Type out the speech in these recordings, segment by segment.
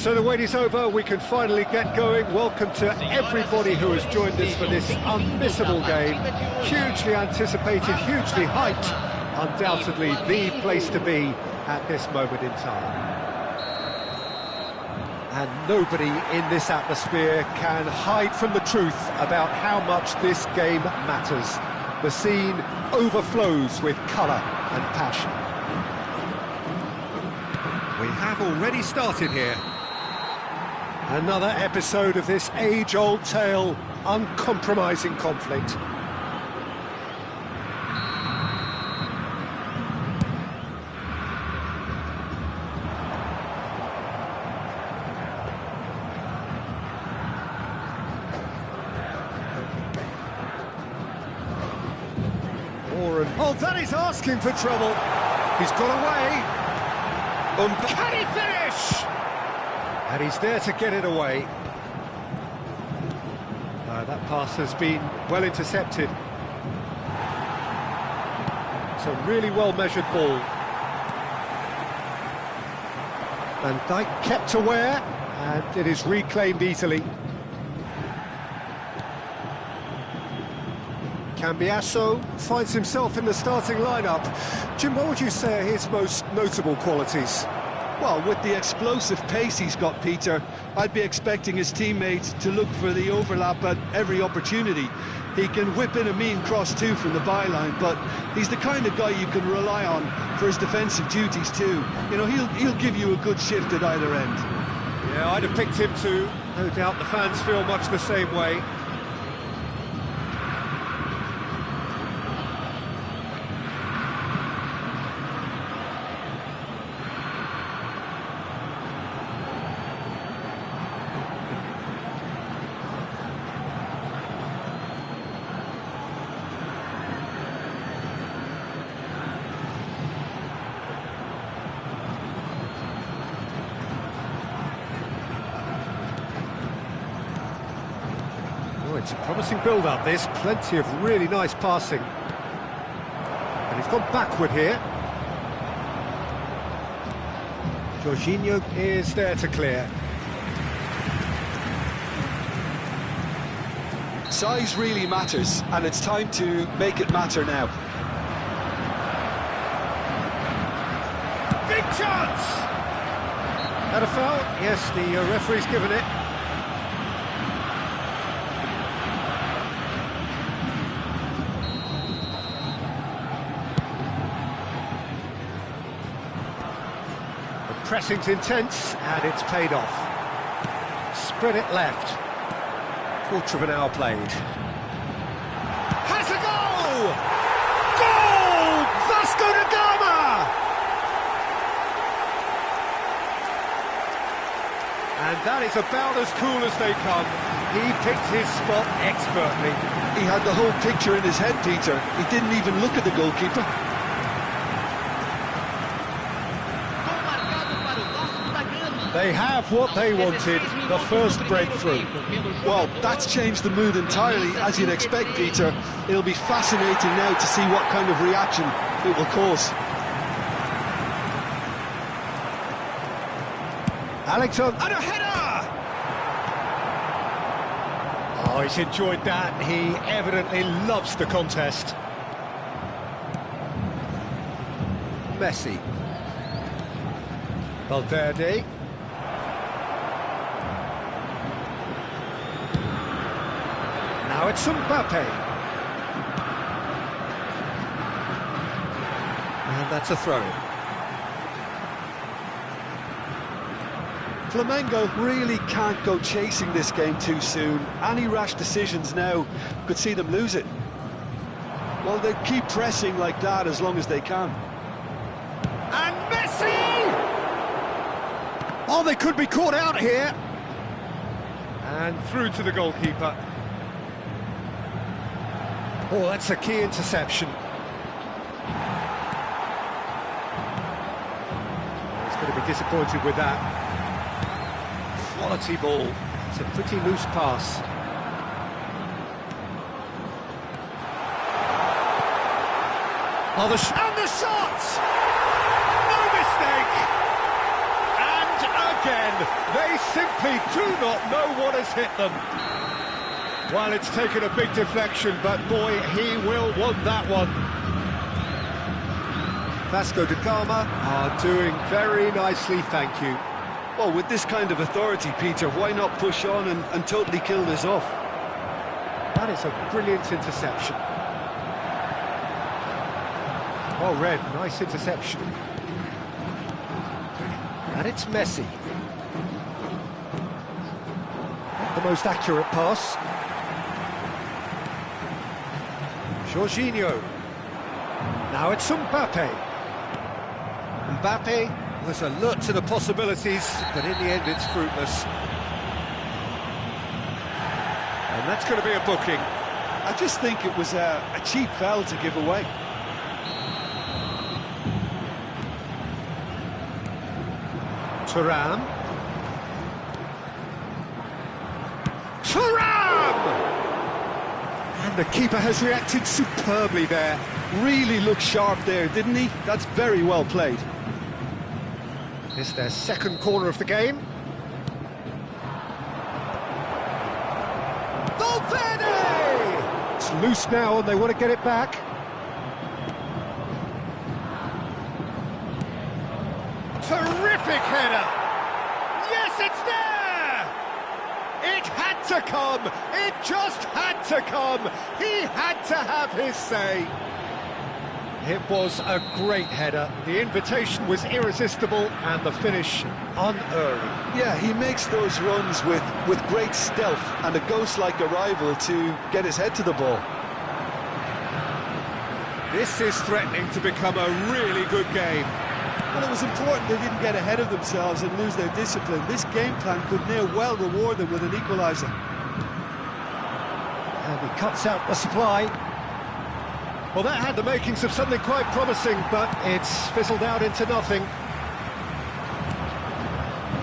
So the wait is over, we can finally get going. Welcome to everybody who has joined us for this unmissable game. Hugely anticipated, hugely hyped. Undoubtedly the place to be at this moment in time. And nobody in this atmosphere can hide from the truth about how much this game matters. The scene overflows with colour and passion. We have already started here. Another episode of this age-old tale, uncompromising conflict. Oh, that is asking for trouble. He's got away. Can he finish? And he's there to get it away. That pass has been well intercepted. It's a really well-measured ball. Van Dijk kept aware, and it is reclaimed easily. Cambiasso finds himself in the starting lineup. Jim, what would you say are his most notable qualities? Well, with the explosive pace he's got, Peter, I'd be expecting his teammates to look for the overlap at every opportunity. He can whip in a mean cross too from the byline, but he's the kind of guy you can rely on for his defensive duties too. You know, he'll give you a good shift at either end. Yeah, I'd have picked him too. No doubt the fans feel much the same way. It's a promising build-up, this. Plenty of really nice passing. And he's gone backward here. Jorginho is there to clear. Size really matters, and it's time to make it matter now. Big chance! That a foul? Yes, the referee's given it. Pressing's intense, and it's paid off. Spread it left. Quarter of an hour played. Has a goal! Goal! Vasco da Gama! And that is about as cool as they come. He picked his spot expertly. He had the whole picture in his head, Peter. He didn't even look at the goalkeeper. They have what they wanted, the first breakthrough. Well, that's changed the mood entirely, as you'd expect, Peter. It'll be fascinating now to see what kind of reaction it will cause. Alexander, and a header! Oh, he's enjoyed that. He evidently loves the contest. Messi. Valverde. Now it's Mbappe. And that's a throw. Flamengo really can't go chasing this game too soon. Any rash decisions now could see them lose it. Well, they keep pressing like that as long as they can. And Messi! Oh, they could be caught out here. And through to the goalkeeper. Oh, that's a key interception. He's going to be disappointed with that. Quality ball. It's a pretty loose pass. Oh, and the shot! No mistake! And a again. They simply do not know what has hit them. Well, it's taken a big deflection, but boy, he will want that one. Vasco da Gama are doing very nicely, thank you. Well, with this kind of authority, Peter, why not push on and totally kill this off? That is a brilliant interception. Well read, nice interception. And it's Messi. Not the most accurate pass. Jorginho. Now it's Mbappe. Mbappe was alert to the possibilities, but in the end it's fruitless. And that's going to be a booking. I just think it was a cheap foul to give away. Thuram. Thuram! And the keeper has reacted superbly there. Really looked sharp there, didn't he? That's very well played. It's their second corner of the game. Valverde! It's loose now and they want to get it back. Terrific header! Yes, it's there! It had to come! It just had to come! He had to have his say! It was a great header. The invitation was irresistible and the finish unerring. Yeah, he makes those runs with great stealth and a ghost-like arrival to get his head to the ball. This is threatening to become a really good game. Well, it was important they didn't get ahead of themselves and lose their discipline. This game plan could near well reward them with an equaliser. And he cuts out the supply. Well, that had the makings of something quite promising, but it's fizzled out into nothing.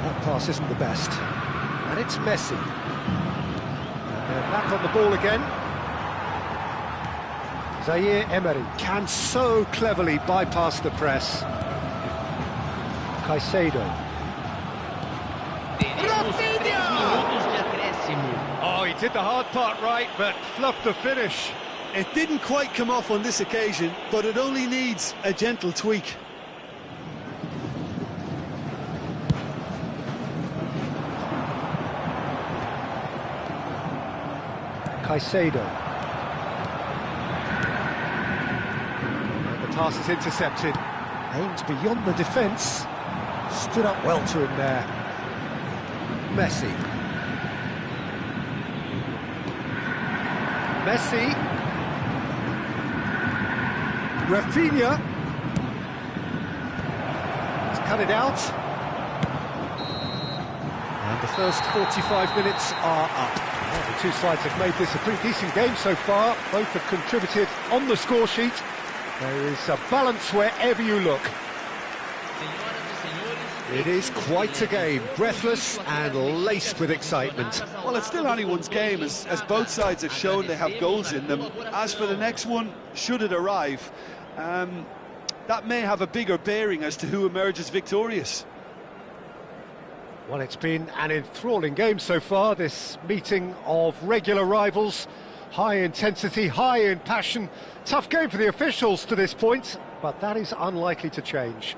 That pass isn't the best. And it's Messi. And they're back on the ball again. Zaire Emery can so cleverly bypass the press. Caicedo. Oh, he did the hard part right, but fluffed the finish. It didn't quite come off on this occasion, but it only needs a gentle tweak. Caicedo. And the pass is intercepted. Aimed beyond the defence. Stood up well to him there. Messi. Messi. Rafinha. He's cut it out. And the first 45 minutes are up. Well, the two sides have made this a pretty decent game so far. Both have contributed on the score sheet. There is a balance wherever you look. It is quite a game, breathless and laced with excitement. Well, it's still anyone's game, as both sides have shown they have goals in them. As for the next one, should it arrive, that may have a bigger bearing as to who emerges victorious. Well, it's been an enthralling game so far, this meeting of regular rivals. High intensity, high in passion. Tough game for the officials to this point, but that is unlikely to change.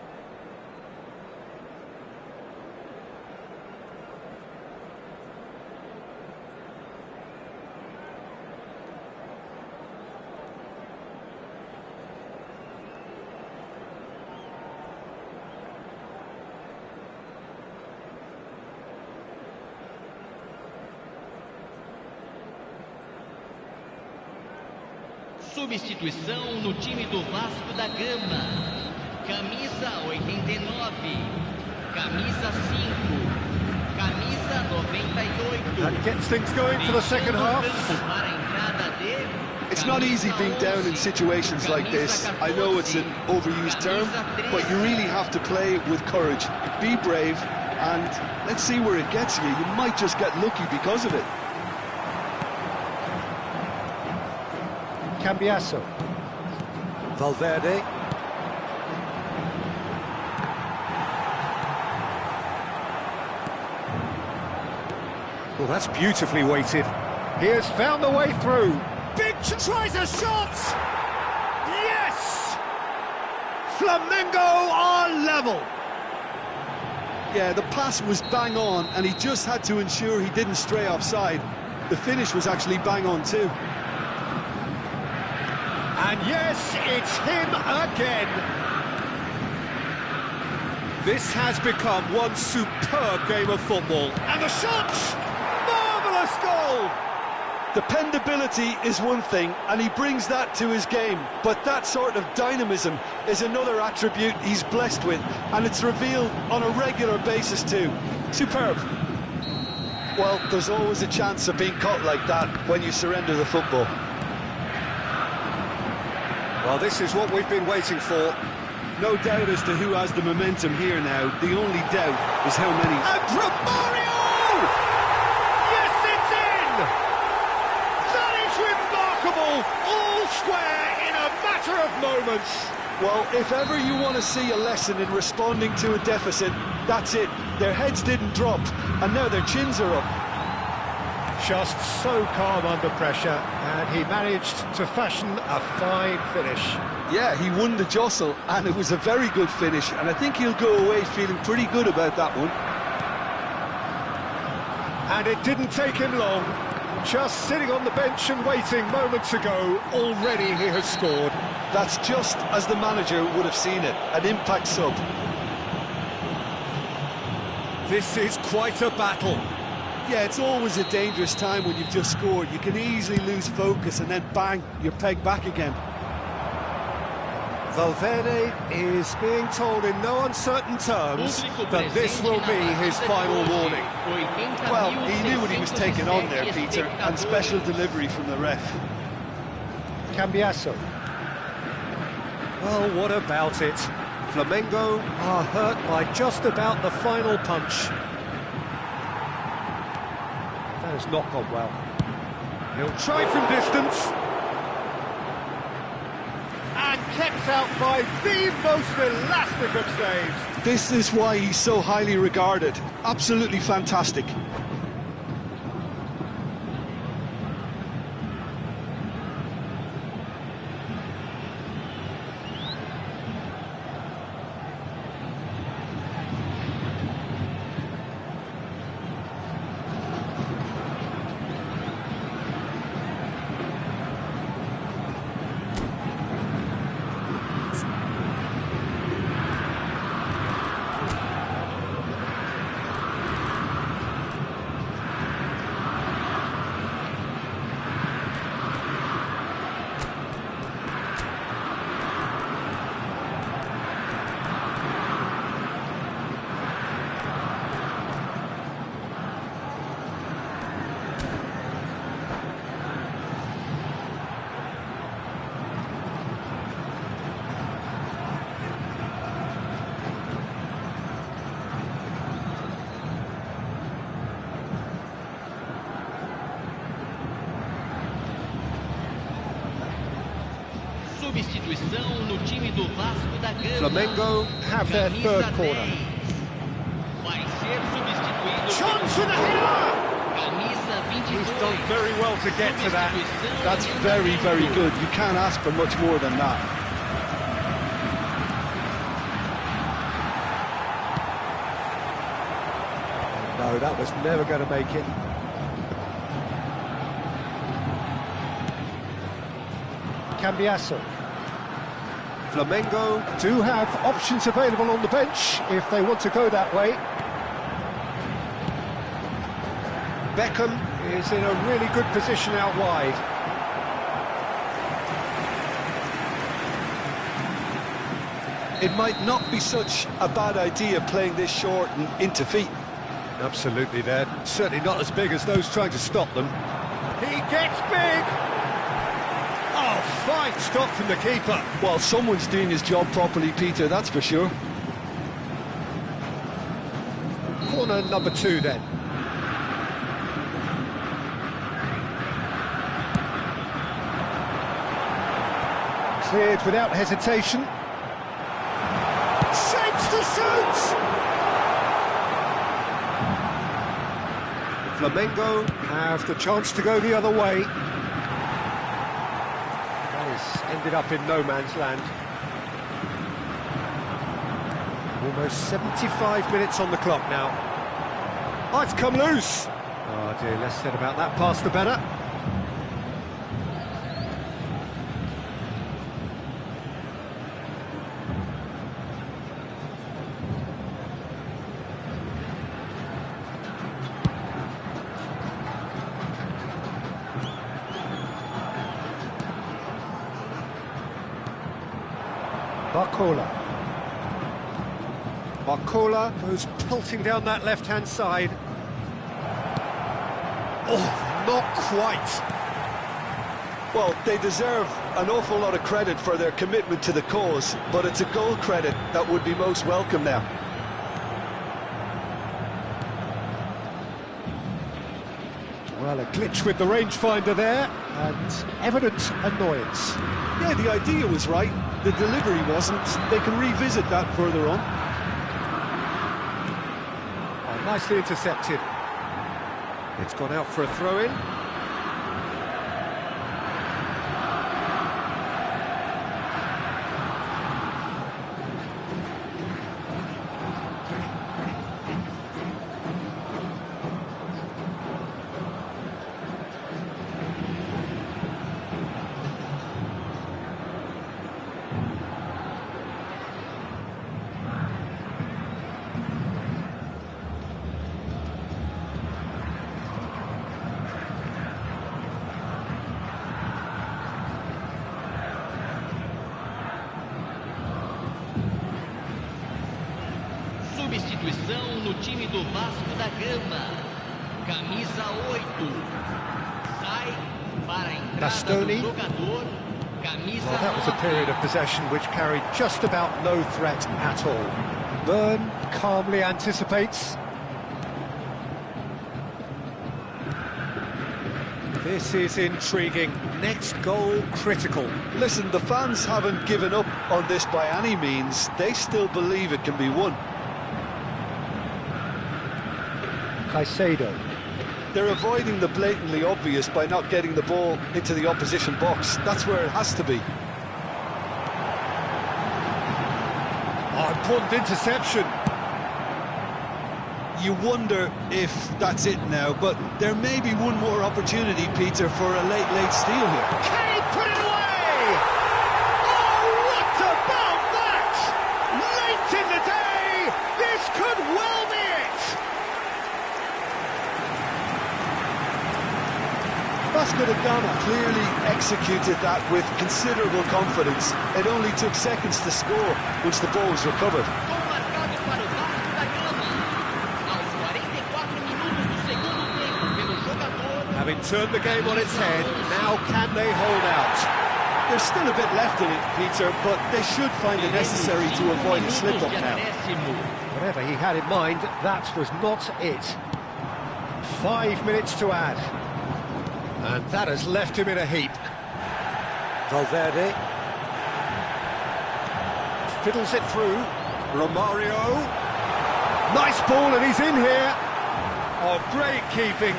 Substituição no time do Vasco da Gama. Camisa 89, camisa 5, camisa 98. That gets things going for the second half. It's not easy being down in situations like this. I know it's an overused term, but you really have to play with courage. Be brave, and let's see where it gets you. You might just get lucky because of it. Cambiasso. Valverde. Well, that's beautifully weighted. He has found the way through. Tries a shot! Yes! Flamengo are level. Yeah, the pass was bang on, and he just had to ensure he didn't stray offside. The finish was actually bang on too. And yes, it's him again. This has become one superb game of football. And the shot! Marvellous goal! Dependability is one thing, and he brings that to his game, but that sort of dynamism is another attribute he's blessed with, and it's revealed on a regular basis too. Superb. Well, there's always a chance of being caught like that when you surrender the football. Well, this is what we've been waiting for. No doubt as to who has the momentum here now. The only doubt is how many... And Romario! Yes, it's in! That is remarkable! All square in a matter of moments. Well, if ever you want to see a lesson in responding to a deficit, that's it. Their heads didn't drop, and now their chins are up. Just so calm under pressure, and he managed to fashion a fine finish. Yeah, he won the jostle, and it was a very good finish, and I think he'll go away feeling pretty good about that one. And it didn't take him long. Just sitting on the bench and waiting moments ago, already he has scored. That's just as the manager would have seen it, an impact sub. This is quite a battle. Yeah, it's always a dangerous time when you've just scored. You can easily lose focus and then bang, you're pegged back again. Valverde is being told in no uncertain terms that this will be his final warning. Well, he knew what he was taking on there, Peter, and special delivery from the ref. Cambiasso. Well, what about it? Flamengo are hurt by just about the final punch. That has not gone well. He'll try from distance. And kept out by the most elastic of saves. This is why he's so highly regarded. Absolutely fantastic. Substituição no time do Vasco da Gama. Flamengo have their third corner. Vai ser substituído. Chance for the header! Camisa 22. He's done very well to get to that. That's very, very good. You can't ask for much more than that. No, that was never going to make it. Cambiasso. Flamengo do have options available on the bench if they want to go that way. Beckham is in a really good position out wide. It might not be such a bad idea playing this short and into feet. Absolutely, they're certainly not as big as those trying to stop them. He gets big! Oh, fine stop from the keeper. Well, someone's doing his job properly, Peter, that's for sure. Corner number 2 then. Cleared without hesitation. Shapes to shoot! Flamengo have the chance to go the other way. That has ended up in no man's land. Almost 75 minutes on the clock now. Oh, it's come loose! Oh dear, less said about that pass the better. Barcola goes pelting down that left-hand side. Oh, not quite. Well, they deserve an awful lot of credit for their commitment to the cause, but it's a goal credit that would be most welcome now. Well, a glitch with the rangefinder there, and evident annoyance. Yeah, the idea was right, the delivery wasn't. They can revisit that further on. Oh, nicely intercepted. It's gone out for a throw-in. Substituição no time do Vasco da Gama. Camisa 8. Sai para a entrada do jogador. Camisa 9. Well, that was a period of possession which carried just about no threat at all. Byrne calmly anticipates. This is intriguing. Next goal critical. Listen, the fans haven't given up on this by any means. They still believe it can be won. Caicedo. They're avoiding the blatantly obvious by not getting the ball into the opposition box. That's where it has to be. Oh, important interception. You wonder if that's it now, but there may be one more opportunity, Peter, for a late steal here. Can he put it away? Oh, what about that? Late in the day, this could well be it. Vasco da Gama clearly executed that with considerable confidence. It only took seconds to score once the ball was recovered. Gol marcado para o Vasco da Gama. Aos 44 minutos do segundo tempo pelo jogador. Having turned the game on its head, now can they hold out? There's still a bit left in it, Peter, but they should find it necessary to avoid a slip-up now. Whatever he had in mind, that was not it. 5 minutes to add. And that has left him in a heap. Valverde. Fiddles it through. Romario. Nice ball, and he's in here. Oh, great keeping.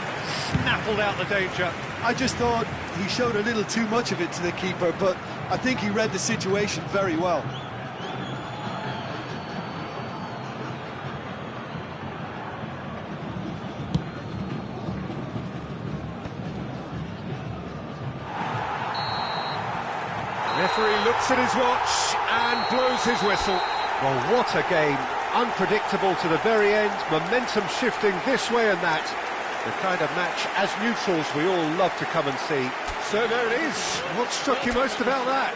Snaffled out the danger. I just thought he showed a little too much of it to the keeper, but I think he read the situation very well. Referee looks at his watch and blows his whistle. Well, what a game. Unpredictable to the very end, momentum shifting this way and that. The kind of match, as neutrals, we all love to come and see. So there it is. What struck you most about that?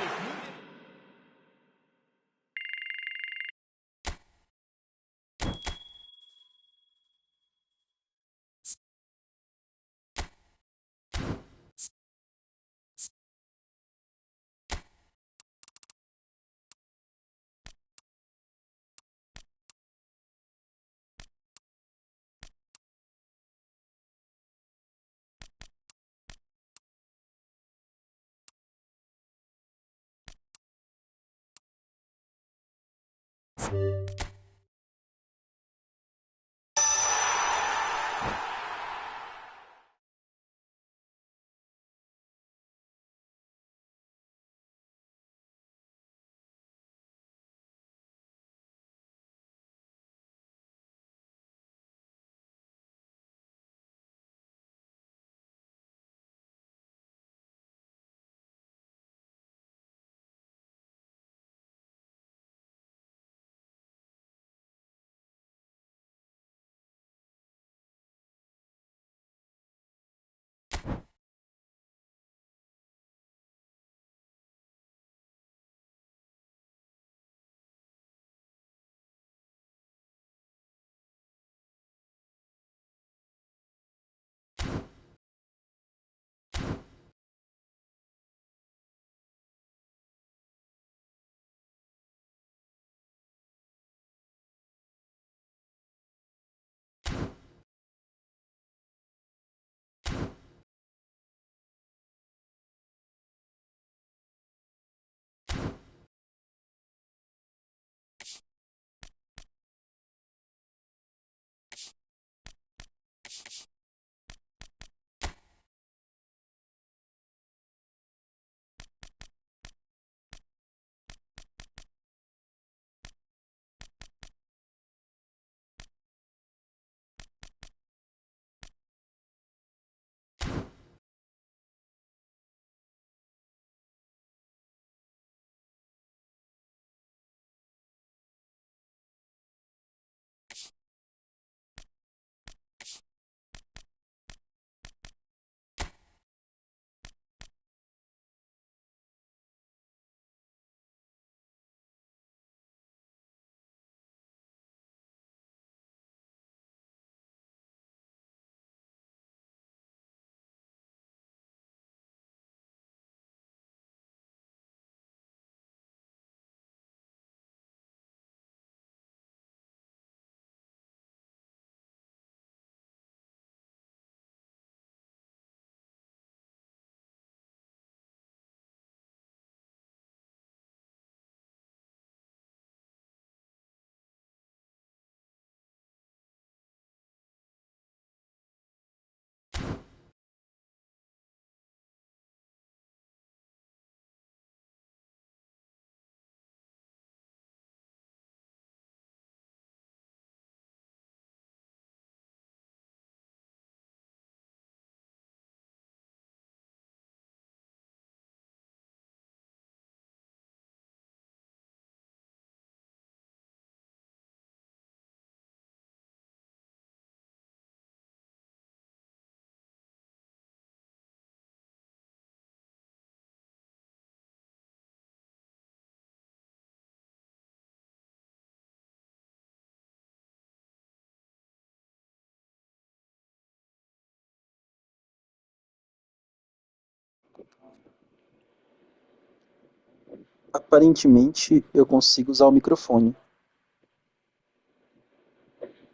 Aparentemente, eu consigo usar o microfone.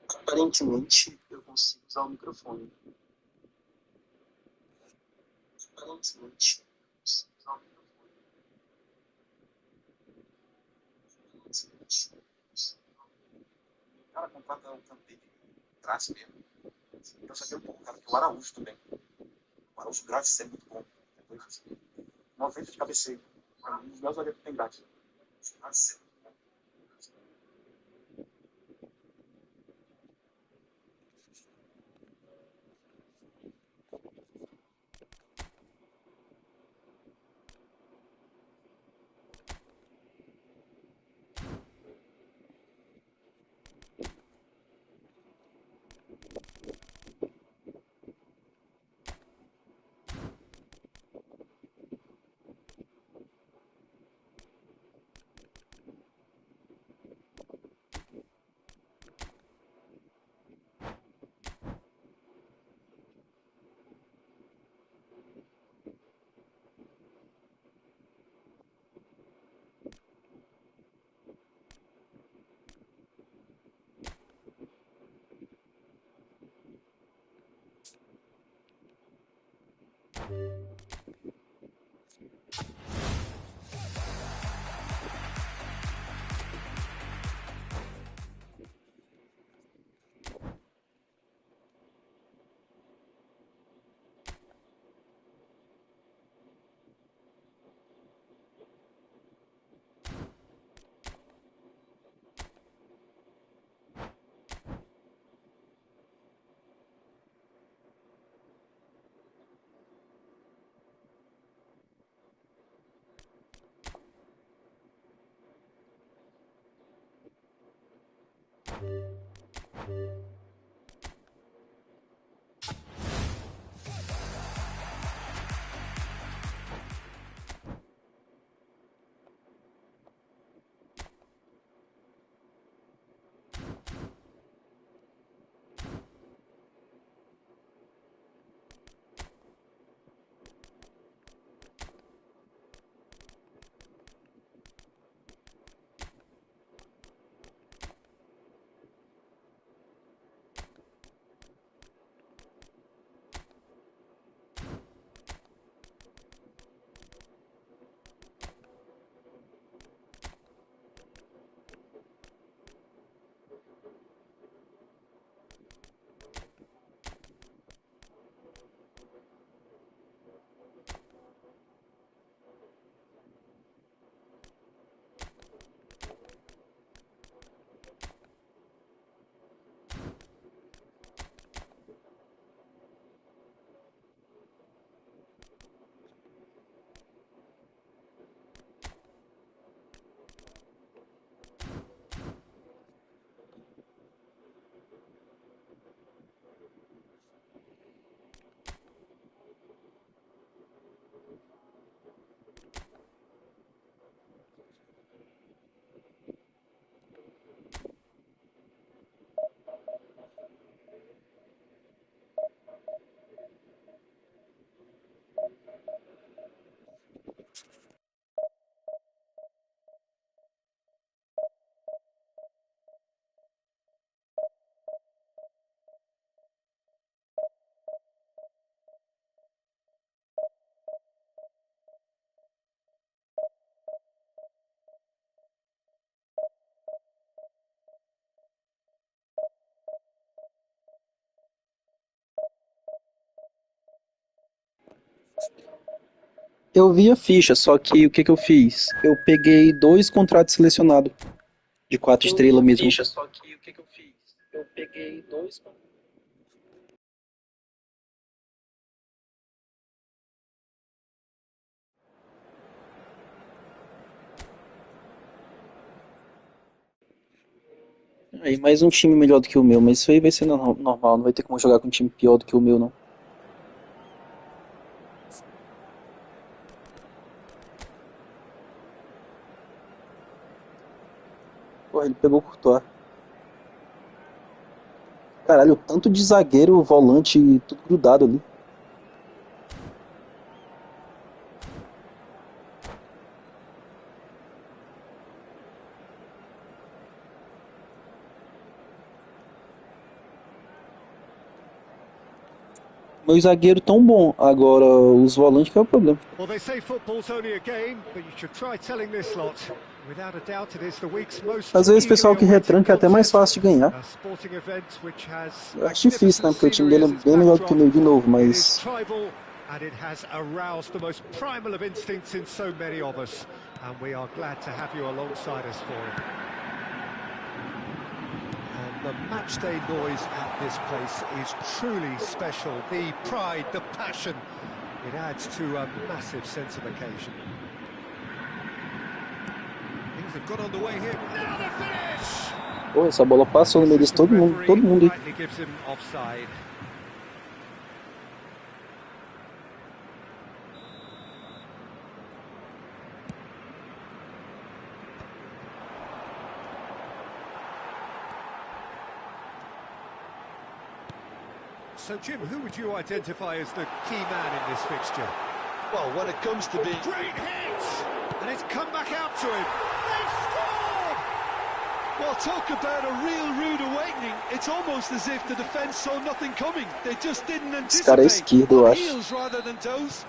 Aparentemente, eu consigo usar o microfone. Aparentemente, eu consigo usar o microfone. Aparentemente, eu consigo usar o microfone. Cara, contrata um canteiro de graça mesmo. Eu sabia um pouco, cara, que o Araújo também. O Araújo grátis é muito bom. Depois, 90 de cabeceio. Um dos meus zagueiros que tem grátis. Grátis é muito bom. Eu vi a ficha, só que o que que eu fiz? Eu peguei dois contratos selecionados, de 4 estrelas mesmo. Ficha, só que o que que eu fiz? Eu peguei dois. Aí, mais um time melhor do que o meu, mas isso aí vai ser normal, não vai ter como jogar com um time pior do que o meu, não. Porra, ele pegou o Courtois. Caralho, o tanto de zagueiro, volante, tudo grudado ali. Meu zagueiro tão bom, agora os volantes que é o problema. Well, they say football's only a game, but you should try telling this lot. Without a doubt, it is the week's most Às vezes o pessoal que eagerly awaited retranca é até mais contest. fácil de ganhar. A sporting event which has Eu acho difícil, né? Porque o time magnificent dele é scenery as its bem melhor do que o backdrop. meu de novo, It is mas tribal and it has aroused the most primal of instincts in so many of us, and we are glad to have you alongside us for it. And the matchday noise at this place is truly special. The pride, the passion, it adds to a massive sense of occasion. Things have got on the way here. Now the finish! pô, essa bola passou no meio de todo mundo aí. Rightly gives him offside. So, Jim, who would you identify as the key man in this fixture? Well, when it comes to being... Great hit! And it's come back out to him. They've scored! Well, talk about a real rude awakening. It's almost as if the defence saw nothing coming. They just didn't Esse cara é anticipate. esquerdo, eu On acho. heels rather than toes.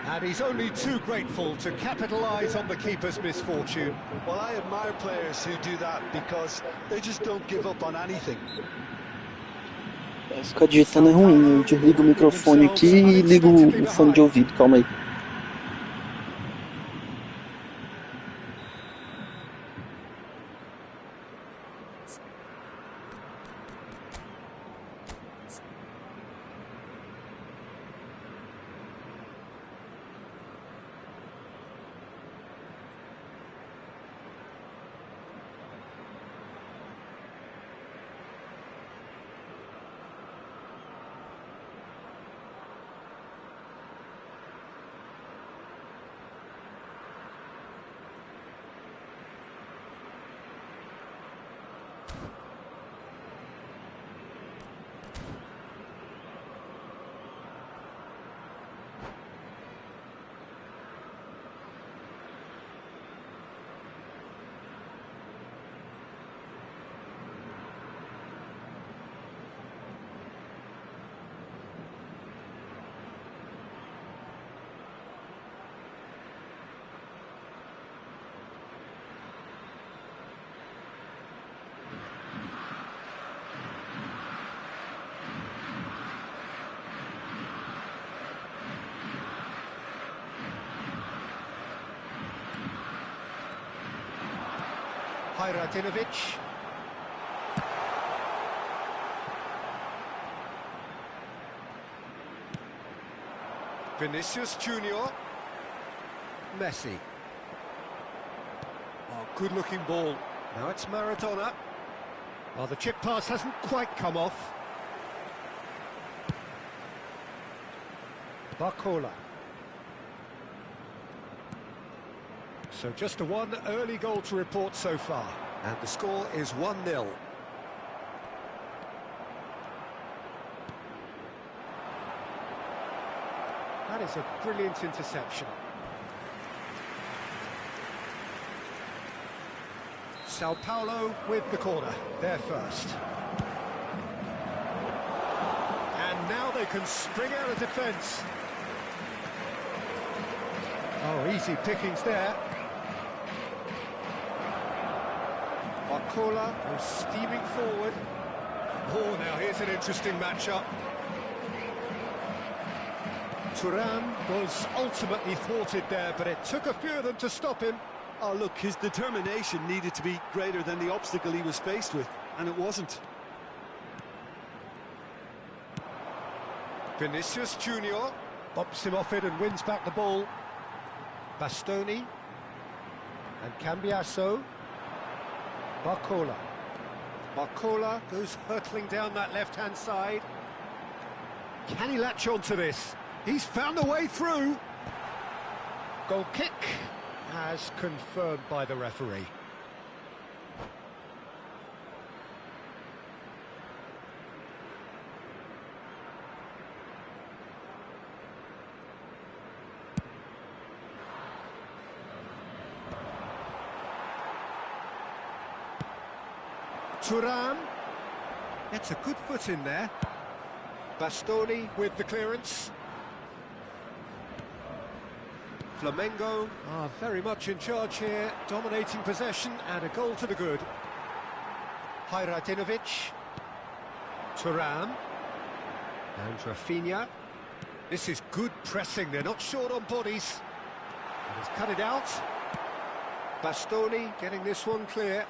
And he's only too grateful to capitalise on the keeper's misfortune. Well, I admire players who do that because they just don't give up on anything. Ficar digitando é ruim, eu desligo o microfone aqui e ligo o fone de ouvido, calma aí. Hajratinovic. Vinicius Junior. Messi. Oh, good-looking ball. Now it's Maradona. Oh, the chip pass hasn't quite come off. Barcola. So just a one early goal to report so far. And the score is 1-0. That is a brilliant interception. Sao Paulo with the corner, they're first. And now they can spring out of defence. Oh, easy pickings there. Barcola was steaming forward. Oh, now here's an interesting matchup. Turan was ultimately thwarted there, but it took a few of them to stop him. Oh, look, his determination needed to be greater than the obstacle he was faced with, and it wasn't. Vinicius Junior bops him off it and wins back the ball. Bastoni and Cambiasso. Barcola. Barcola goes hurtling down that left-hand side. Can he latch on to this? He's found a way through. Goal kick as confirmed by the referee. Turan gets a good foot in there. Bastoni with the clearance. Flamengo are very much in charge here, dominating possession and a goal to the good. Hajradinovic. Thuram. And Rafinha. This is good pressing, they're not short on bodies. And he's cut it out. Bastoni getting this one clear.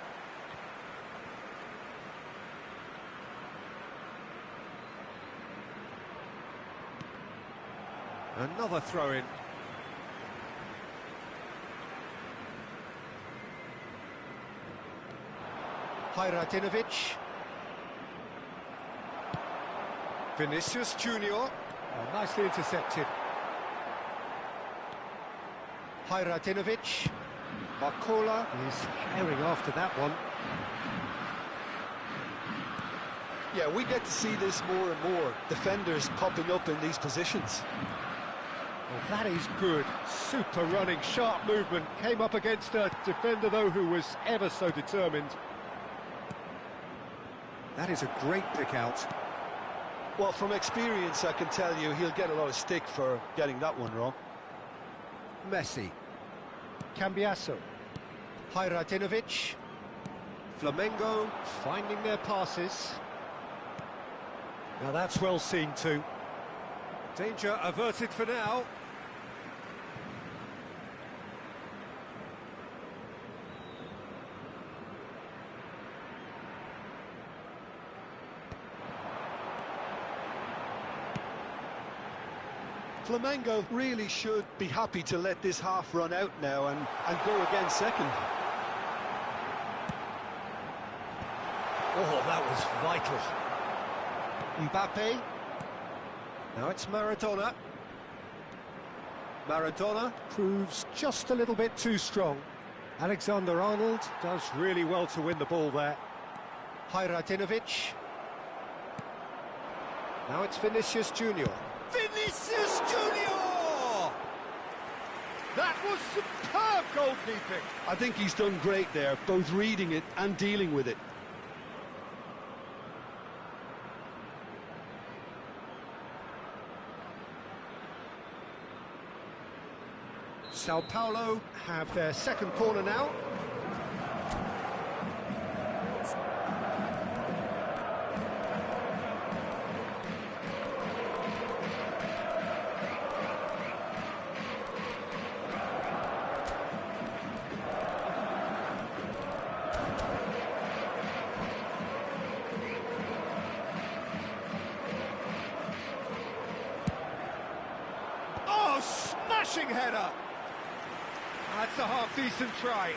Another throw-in. Hajradinovic. Vinicius Junior. Nicely intercepted. Hajradinovic. Barcola is herring after that one. Yeah, we get to see this more and more. Defenders popping up in these positions. Well, that is good. Super running, sharp movement. Came up against a defender, though, who was ever so determined. That is a great pick out. Well, from experience, I can tell you he'll get a lot of stick for getting that one wrong. Messi. Cambiasso. Hajradinovic. Flamengo finding their passes. Now that's well seen too. Danger averted for now. Flamengo really should be happy to let this half run out now and go again second. Oh, that was vital. Mbappe. Now it's Maradona. Maradona proves just a little bit too strong. Alexander-Arnold does really well to win the ball there. Hajradinovic. Now it's Vinicius Junior. Vinicius Junior! That was superb goalkeeping. I think he's done great there, both reading it and dealing with it. Sao Paulo have their second corner now. Oh, smashing header! That's a half-decent try.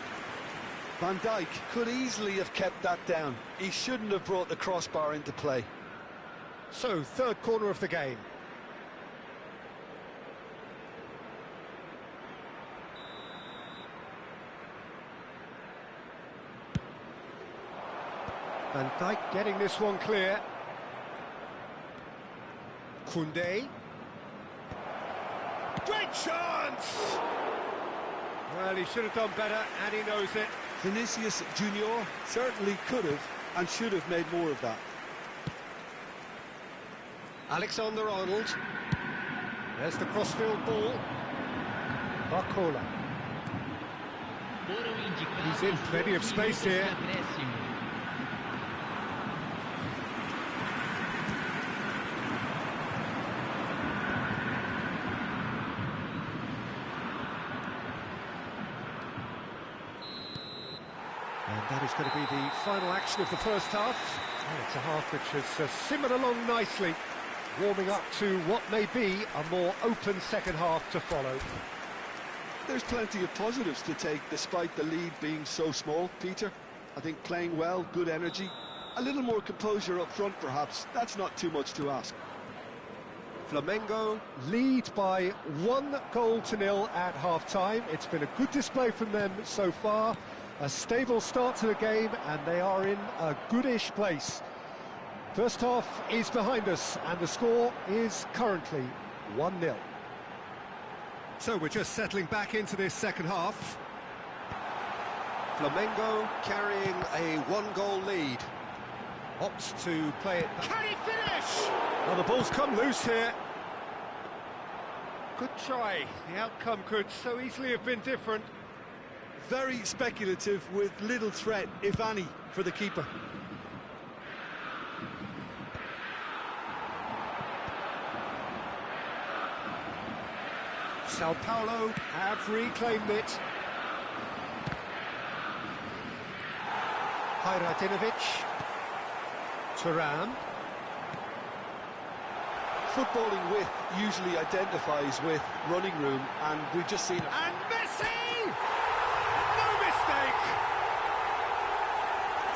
Van Dijk could easily have kept that down. He shouldn't have brought the crossbar into play. So, third corner of the game. Van Dijk getting this one clear. Koundé. Great chance! Well, he should have done better, and he knows it. Vinicius Junior certainly could have and should have made more of that. Alexander-Arnold. There's the crossfield ball. Barcola. He's in plenty of space here. And that is going to be the final action of the first half. And it's a half which has simmered along nicely, warming up to what may be a more open second half to follow. There's plenty of positives to take despite the lead being so small, Peter. I think playing well, good energy, a little more composure up front perhaps, that's not too much to ask. Flamengo lead by 1-0 at half-time. It's been a good display from them so far. A stable start to the game, and they are in a goodish place. First half is behind us, and the score is currently 1-0. So we're just settling back into this second half. Flamengo carrying a 1-goal lead. Opts to play it. Can he finish? Well, the ball's come loose here. Good try. The outcome could so easily have been different. Very speculative with little threat, if any, for the keeper. Sao Paulo have reclaimed it. Hajradinovic. Thuram. Footballing width usually identifies with running room, and we've just seen it. And Messi! No mistake!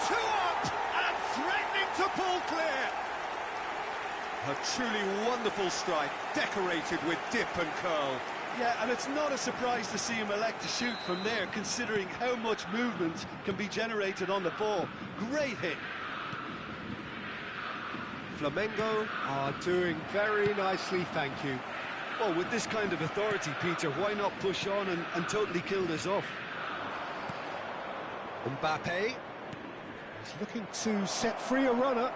2 up and threatening to pull clear. A truly wonderful strike, decorated with dip and curl. Yeah, and it's not a surprise to see him elect to shoot from there, considering how much movement can be generated on the ball. Great hit. Flamengo are doing very nicely, thank you. Well, with this kind of authority, Peter, why not push on and totally kill this off? Mbappe. He's looking to set free a runner.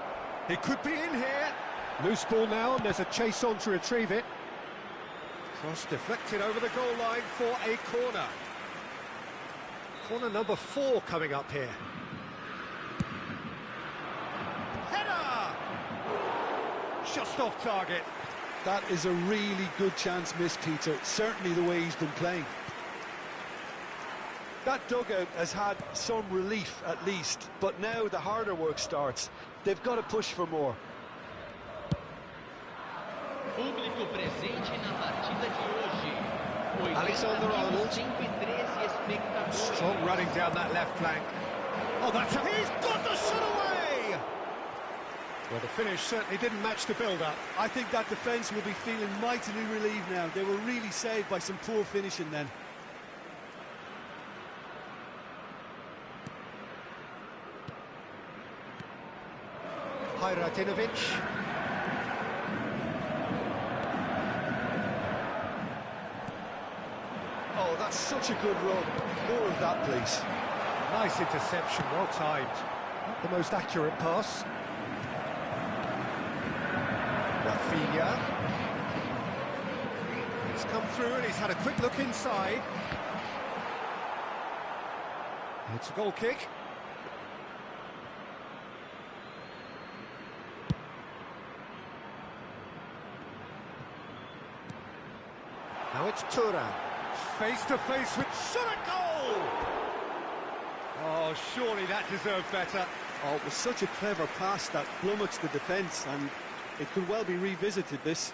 He could be in here. Loose ball now, and there's a chase on to retrieve it. Cross deflected over the goal line for a corner. Corner number 4 coming up here. Just off target. That is a really good chance missed, Peter. Certainly the way he's been playing. That dugout has had some relief at least, but now the harder work starts. They've got to push for more. Público presente na partida de hoje. Alexander-Arnold. 113 espectadores. Strong running down that left flank. Oh, that's he's got the shot away! Well, the finish certainly didn't match the build-up. I think that defence will be feeling mightily relieved now. They were really saved by some poor finishing then. Hajradinovic. Oh, that's such a good run. More of that, please. Nice interception, well timed. Not the most accurate pass. Rafinha. He's come through and he's had a quick look inside. It's a goal kick. Now it's Thuram. Face to face with shot at goal! Oh, surely that deserved better. Oh, it was such a clever pass that flummoxed the defence, and it could well be revisited, this.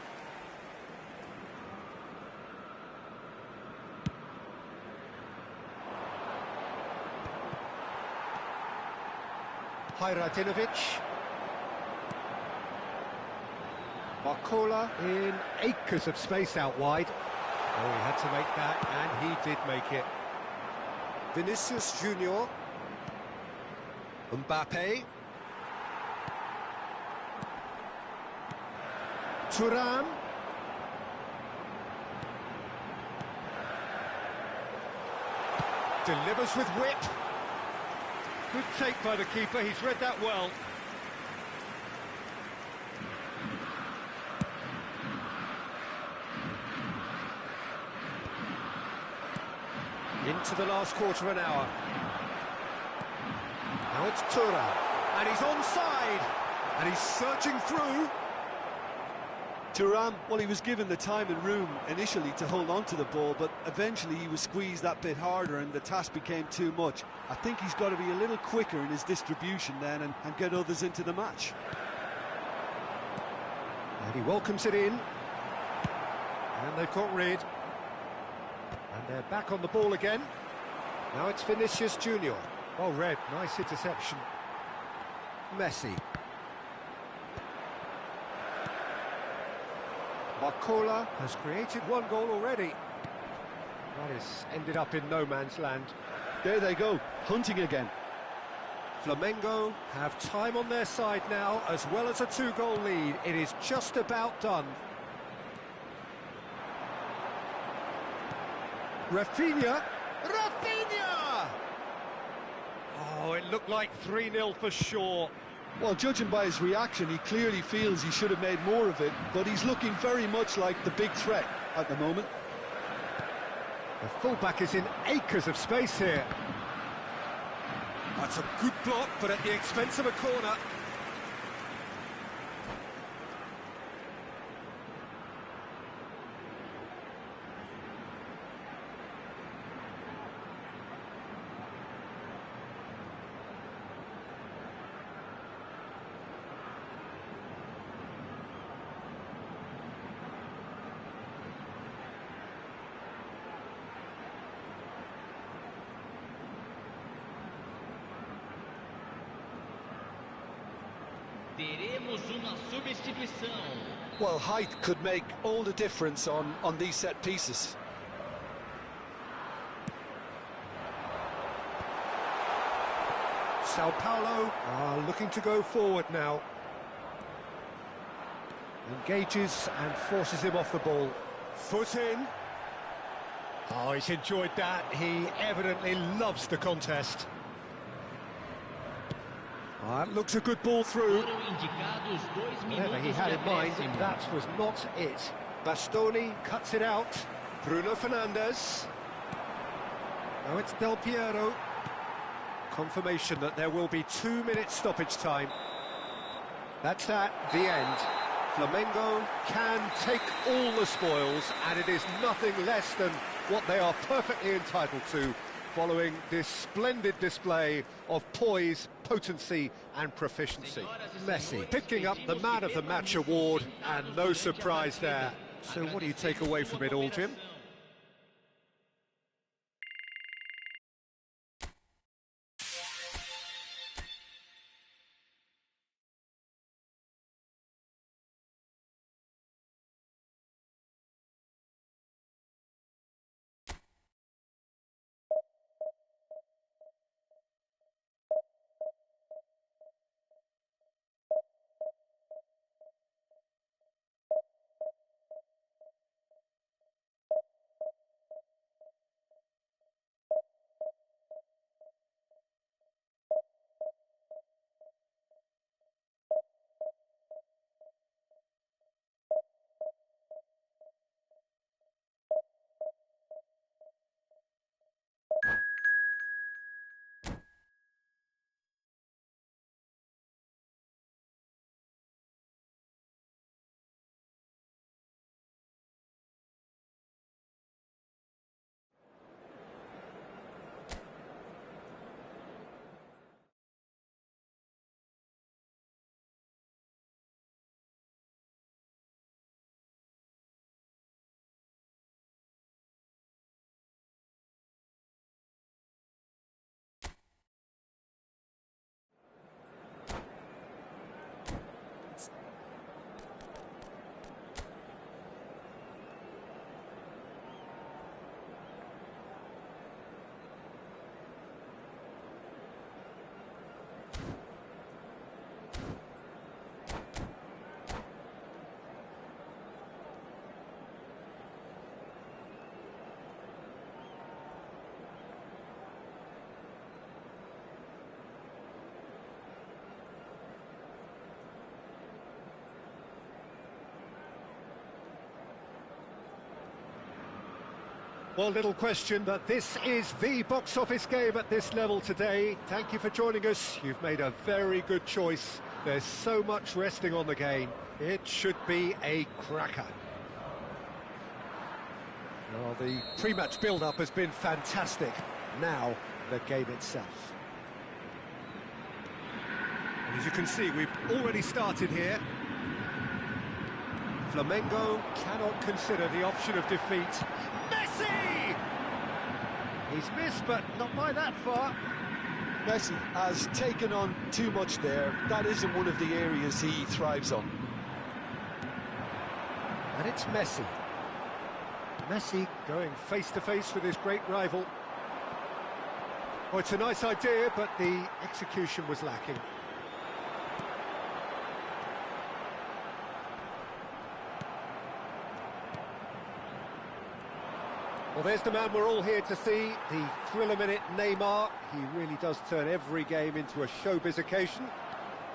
Hajradinovic. Barcola in acres of space out wide. Oh, he had to make that, and he did make it. Vinicius Junior. Mbappe. Thuram. Delivers with whip. Good take by the keeper, he's read that well. Into the last quarter of an hour. Now it's Thuram, and he's onside, and he's surging through. Thuram, well, he was given the time and room initially to hold on to the ball, but eventually he was squeezed that bit harder and the task became too much. I think he's got to be a little quicker in his distribution then and get others into the match. And he welcomes it in. And they've got rid. And they're back on the ball again. Now it's Vinicius Junior. Oh, red, nice interception. Messi. Barcola has created 1 goal already. That has ended up in no man's land. There they go, hunting again. Flamengo have time on their side now, as well as a 2-goal lead. It is just about done. Rafinha! Rafinha! Oh, it looked like 3-0 for sure. Well, judging by his reaction, he clearly feels he should have made more of it, but he's looking very much like the big threat at the moment. The fullback is in acres of space here. That's a good block, but at the expense of a corner. Teremos uma substituição. Well, height could make all the difference on these set pieces. Sao Paulo are looking to go forward now. Engages and forces him off the ball. Foot in. Oh, he's enjoyed that. He evidently loves the contest. That looks a good ball through. Whatever he had in mind, that was not it. Bastoni cuts it out. Bruno Fernandes. Now it's Del Piero. Confirmation that there will be 2 minutes stoppage time. That's that, the end. Flamengo can take all the spoils, and it is nothing less than what they are perfectly entitled to, following this splendid display of poise, potency and proficiency. Messi picking up the Man of the Match award, and no surprise there. So what do you take away from it all, Jim? Well, little question that this is the box office game at this level today. Thank you for joining us. You've made a very good choice. There's so much resting on the game. It should be a cracker. Well, the pre-match build-up has been fantastic. Now, the game itself. And as you can see, we've already started here. Flamengo cannot consider the option of defeat. Messi! He's missed, but not by that far. Messi has taken on too much there. That isn't one of the areas he thrives on. And it's Messi. Messi going face-to-face with his great rival. Oh, it's a nice idea, but the execution was lacking. Well, there's the man we're all here to see, the thriller minute Neymar. He really does turn every game into a showbiz occasion.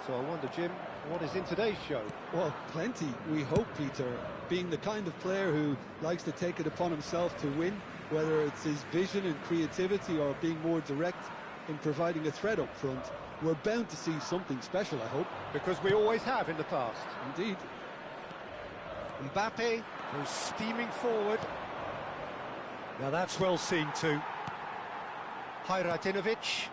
So I wonder, Jim, what is in today's show? Well, plenty, we hope, Peter. Being the kind of player who likes to take it upon himself to win, whether it's his vision and creativity or being more direct in providing a threat up front, we're bound to see something special, I hope. Because we always have in the past. Indeed. Mbappe goes steaming forward. Now that's well seen too. Hajratinovic.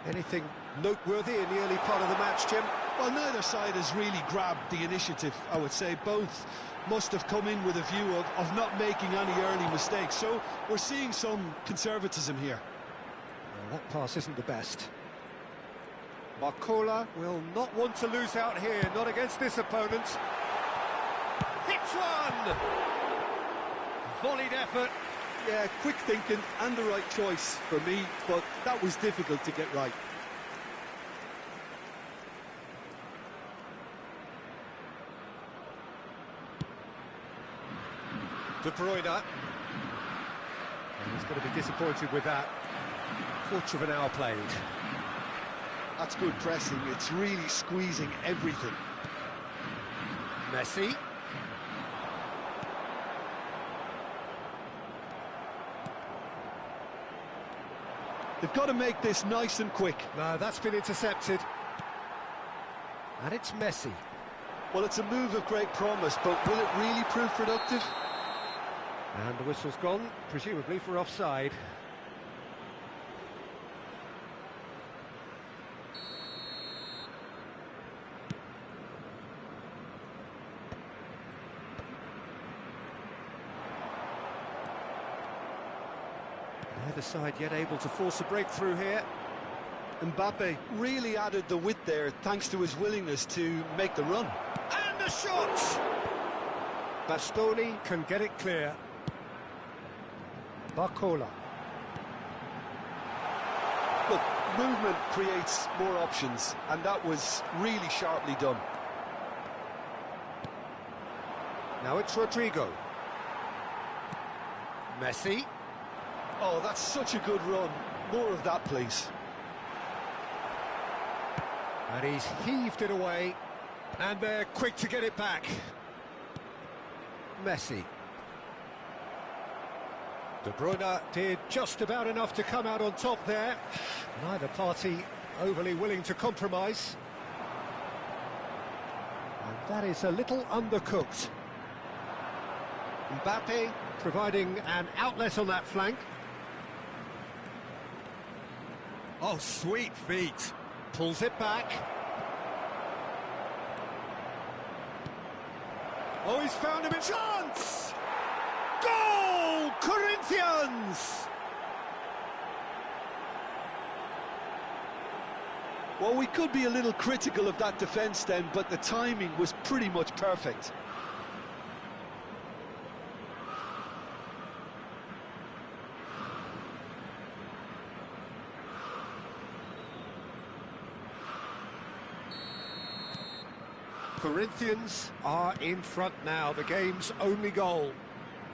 Anything noteworthy in the early part of the match, Jim? Well, neither side has really grabbed the initiative, I would say. Both must have come in with a view of not making any early mistakes. So we're seeing some conservatism here. Well, that pass isn't the best. Barcola will not want to lose out here, not against this opponent. Hits one! Volleyed effort. Yeah, quick thinking and the right choice for me, but that was difficult to get right. De Bruyne. And he's going to be disappointed with that. Quarter of an hour played. That's good pressing, it's really squeezing everything. Messi. They've got to make this nice and quick. No, that's been intercepted. And it's Messi. Well, it's a move of great promise, but will it really prove productive? And the whistle's gone, presumably for offside. Neither side yet able to force a breakthrough here. Mbappe really added the width there thanks to his willingness to make the run. And the shot! Bastoni can get it clear. Barcola. Look, movement creates more options, and that was really sharply done. Now it's Rodrigo. Messi. Oh, that's such a good run. More of that, please. And he's heaved it away. And they're quick to get it back. Messi. De Bruyne did just about enough to come out on top there. Neither party overly willing to compromise. And that is a little undercooked. Mbappe providing an outlet on that flank. Oh, sweet feet. Pulls it back. Oh, he's found him in chance! Goal! Corinthians! Well, we could be a little critical of that defence then, but the timing was pretty much perfect. Corinthians are in front now, the game's only goal.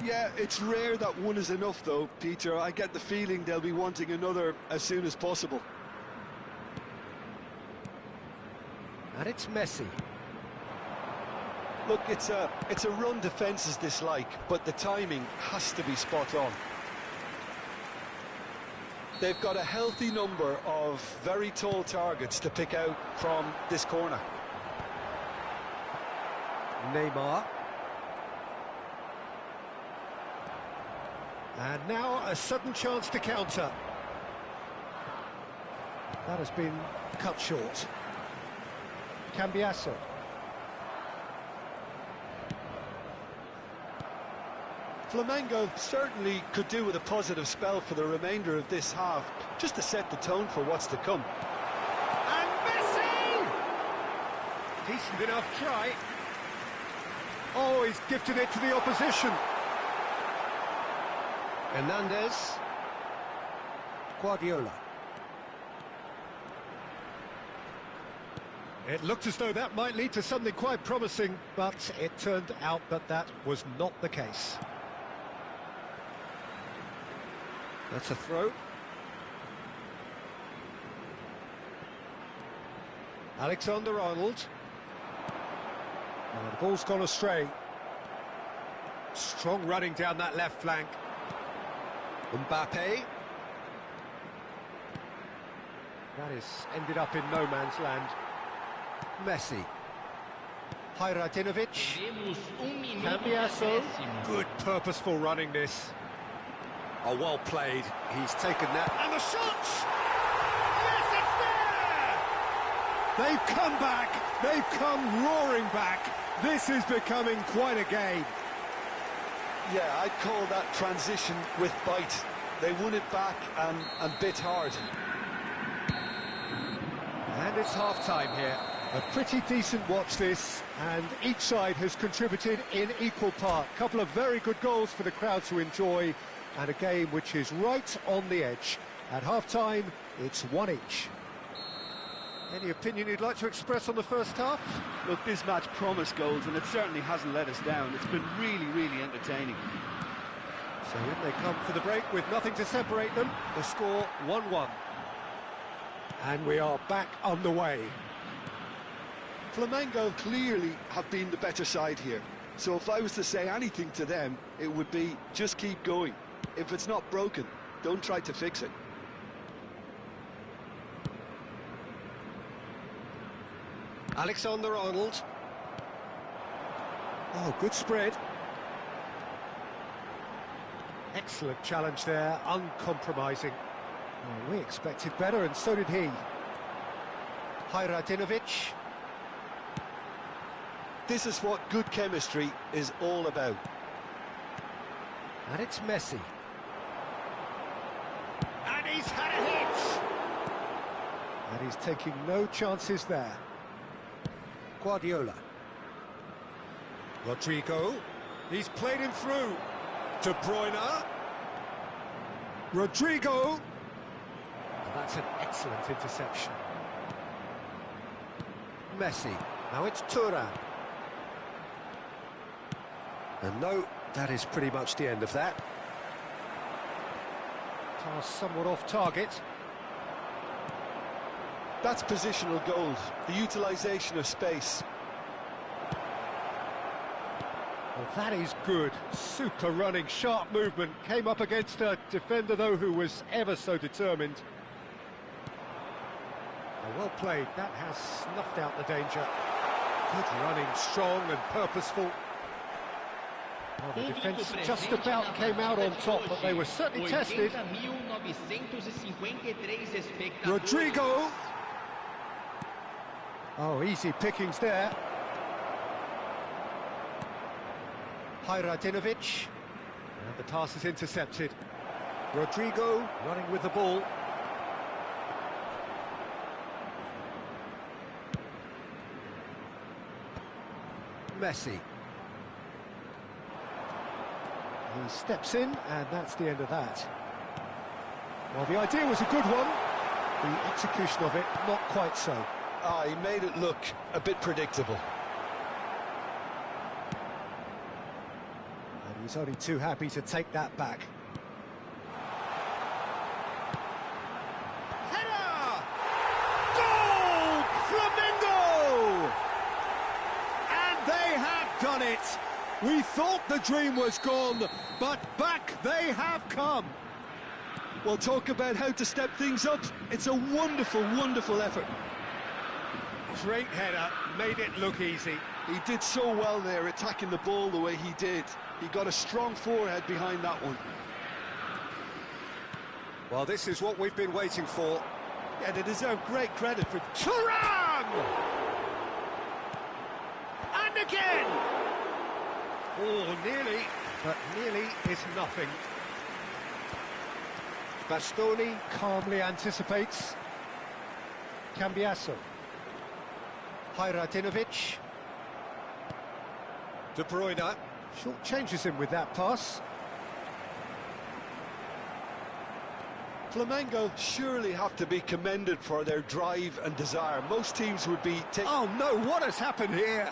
Yeah, it's rare that one is enough though, Peter. I get the feeling they'll be wanting another as soon as possible. And it's Messi. Look, it's a run defence's dislike, but the timing has to be spot on. They've got a healthy number of very tall targets to pick out from this corner. Neymar. And now a sudden chance to counter. That has been cut short. Cambiasso. Flamengo certainly could do with a positive spell for the remainder of this half, just to set the tone for what's to come. And Messi! Decent enough try. Oh, he's gifted it to the opposition. Hernandez. Guardiola. It looked as though that might lead to something quite promising, but it turned out that that was not the case. That's a throw. Alexander-Arnold. Oh, the ball's gone astray. Strong running down that left flank. Mbappe. That is ended up in no man's land. Messi. Hajradinovic. Cambiasso. Good purposeful running this. Oh, well played. He's taken that. And the shot! Yes, it's there! They've come back. They've come roaring back. This is becoming quite a game. Yeah, I'd call that transition with bite. They won it back and bit hard. And it's half-time here. A pretty decent watch this, and each side has contributed in equal part. A couple of very good goals for the crowd to enjoy, and a game which is right on the edge. At half-time, it's 1 each. Any opinion you'd like to express on the first half? Look, this match promised goals, and it certainly hasn't let us down. It's been really, really entertaining. So in they come for the break with nothing to separate them. The score 1-1. And we are back underway. Flamengo clearly have been the better side here. So if I was to say anything to them, it would be just keep going. If it's not broken, don't try to fix it. Alexander-Arnold. Oh, good spread. Excellent challenge there, uncompromising. Oh, we expected better, and so did he. Hajradinovic. This is what good chemistry is all about. And it's Messi. And he's had a hit! And he's taking no chances there. Guardiola. Rodrigo. He's played him through. De Bruyne. Rodrigo. And that's an excellent interception. Messi. Now it's Thuram. And no, that is pretty much the end of that. Pass somewhat off target. That's positional goals, the utilisation of space. Well, that is good. Super running, sharp movement. Came up against a defender, though, who was ever so determined. Well played. That has snuffed out the danger. Good running, strong and purposeful. Well, the defence just about came out on top, but they were certainly tested. Rodrigo. Oh, easy pickings there. Hajradinovic. And the pass is intercepted. Rodrigo running with the ball. Messi. He steps in, and that's the end of that. Well, the idea was a good one. The execution of it, not quite so. He made it look a bit predictable. And he's only too happy to take that back. Header! Goal! Flamengo! And they have done it! We thought the dream was gone, but back they have come. Well, talk about how to step things up. It's a wonderful, wonderful effort. Great header, made it look easy. He did so well there, attacking the ball the way he did. He got a strong forehead behind that one. Well, this is what we've been waiting for. Yeah, they deserve great credit for... Thuram! And again! Oh, nearly, but nearly is nothing. Bastoni calmly anticipates. Cambiasso. Hajradinovic. De Bruyne. Short changes him with that pass. Flamengo surely have to be commended for their drive and desire. Most teams would be... Oh no, what has happened here?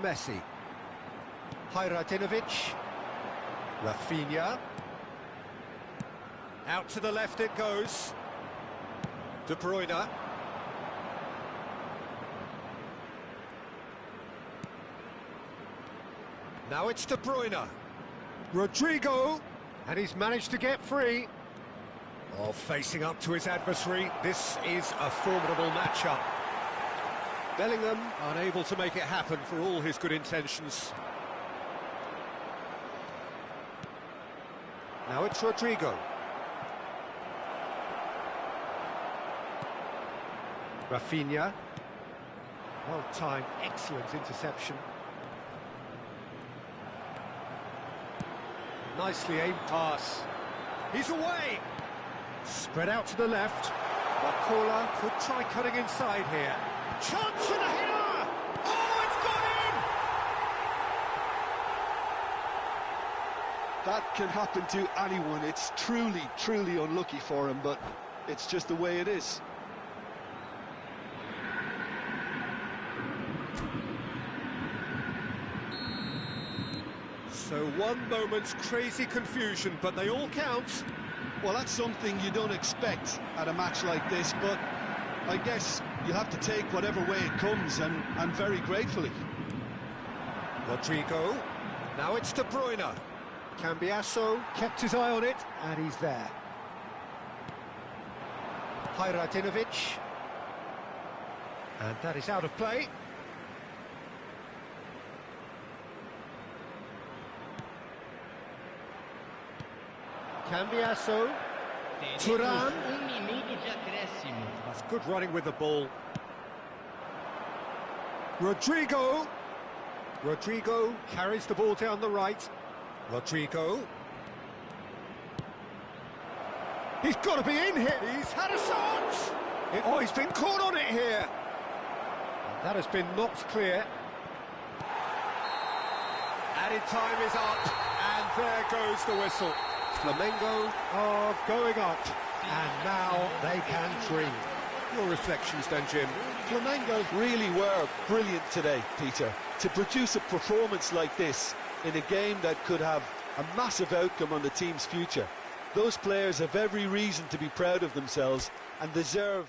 Messi. Hajradinovic. Rafinha. Out to the left it goes. De Bruyne. Now it's De Bruyne. Rodrigo, and he's managed to get free. Oh, facing up to his adversary, this is a formidable matchup. Bellingham unable to make it happen for all his good intentions. Now it's Rodrigo. Rafinha. Well-timed, excellent interception. Nicely aimed pass. He's away! Spread out to the left. Wakola could try cutting inside here. Chance and a header! Oh, it's gone in! That can happen to anyone. It's truly, truly unlucky for him, but it's just the way it is. So one moment's crazy confusion, but they all count. Well, that's something you don't expect at a match like this, but I guess you have to take whatever way it comes, and very gratefully. Rodrigo, now it's De Bruyne. Cambiasso kept his eye on it, and he's there. Hajradinovic. And that is out of play. Cambiasso. Turan. Minuto de acréscimo. That's good running with the ball. Rodrigo. Rodrigo carries the ball down the right. Rodrigo. He's got to be in here. He's had a shot. Oh, he's been caught on it here. And that has been knocked clear. Added time is up, and there goes the whistle. Flamengo are going up, and now they can dream. Your reflections then, Jim? Flamengo really were brilliant today, Peter, to produce a performance like this in a game that could have a massive outcome on the team's future. Those players have every reason to be proud of themselves and deserve...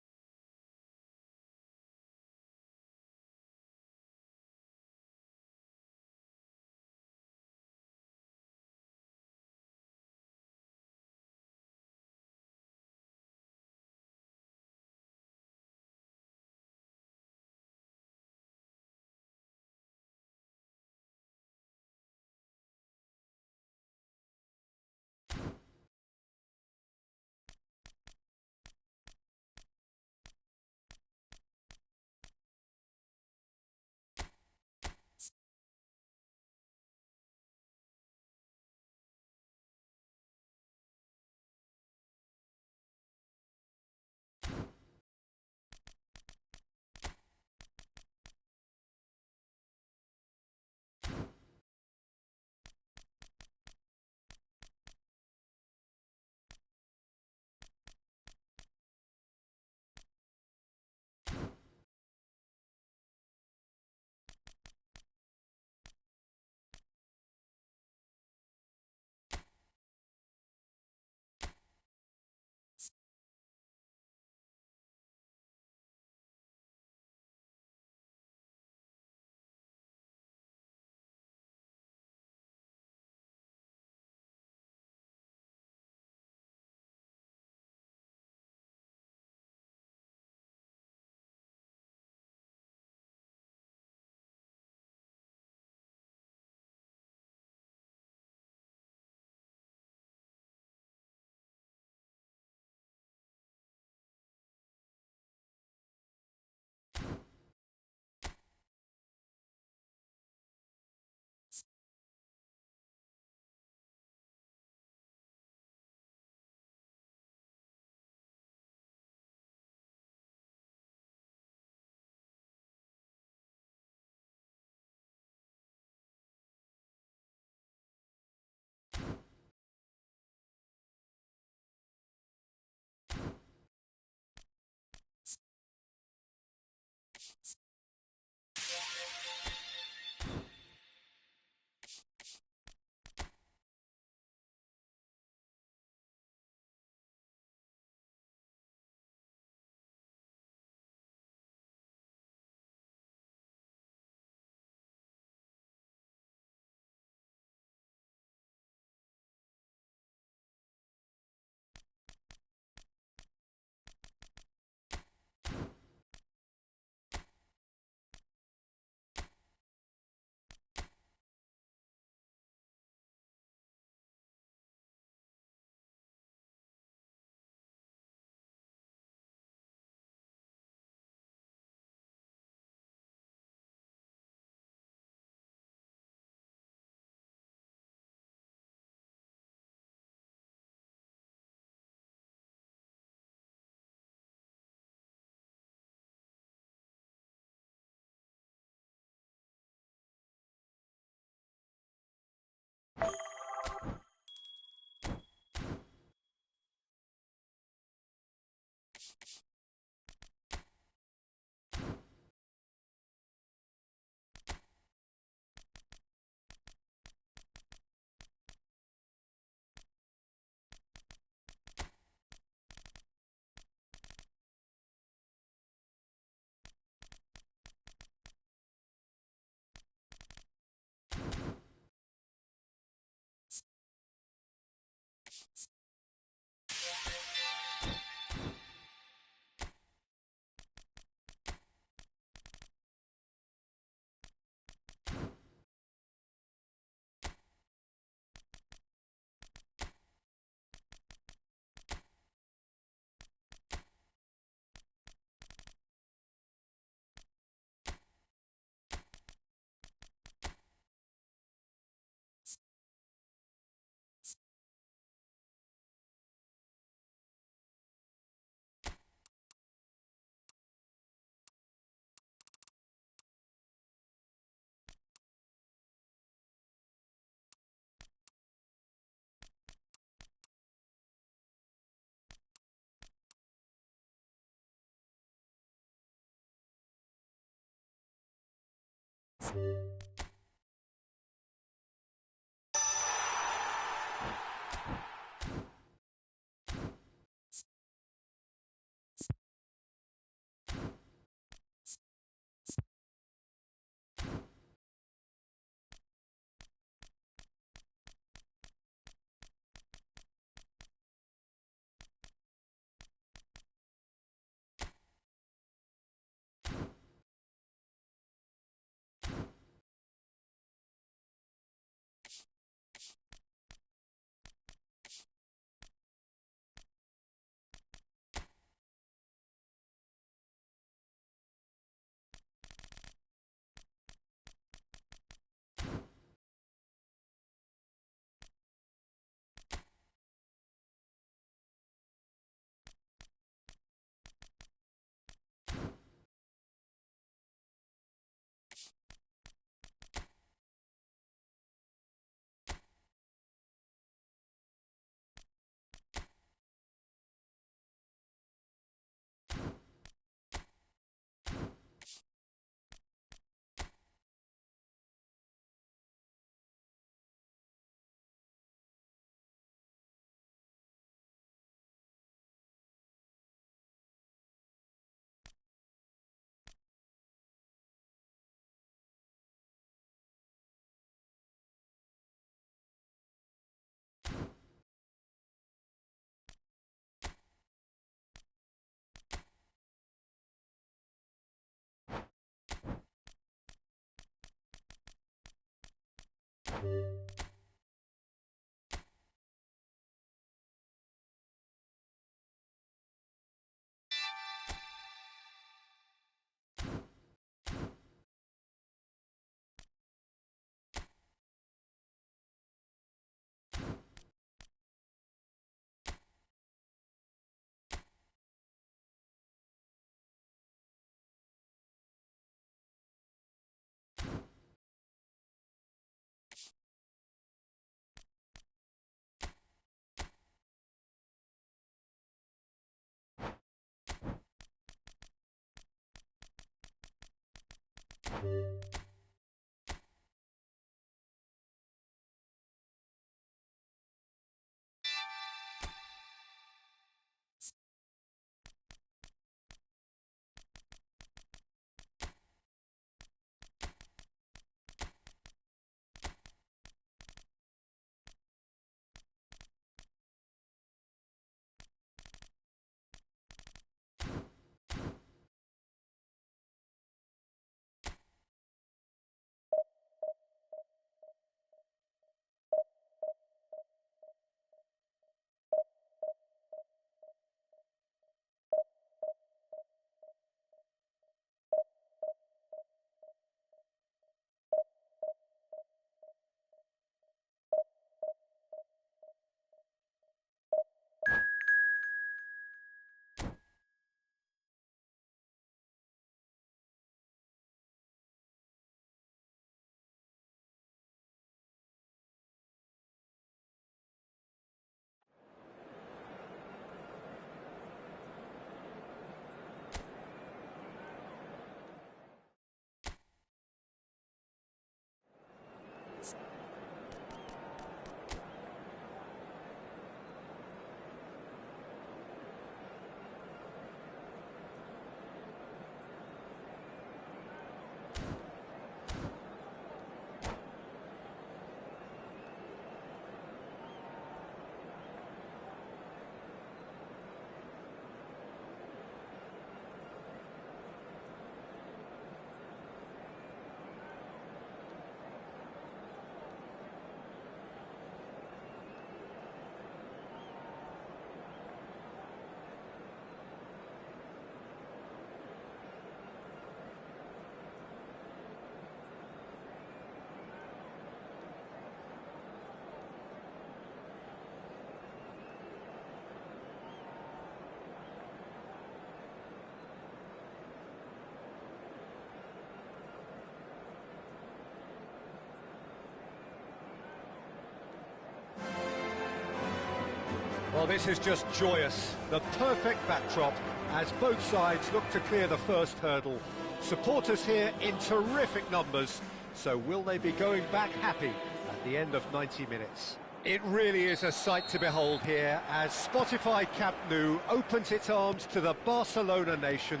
Well, this is just joyous. The perfect backdrop as both sides look to clear the first hurdle. Supporters here in terrific numbers, so will they be going back happy at the end of 90 minutes? It really is a sight to behold here as Spotify Camp Nou opens its arms to the Barcelona nation,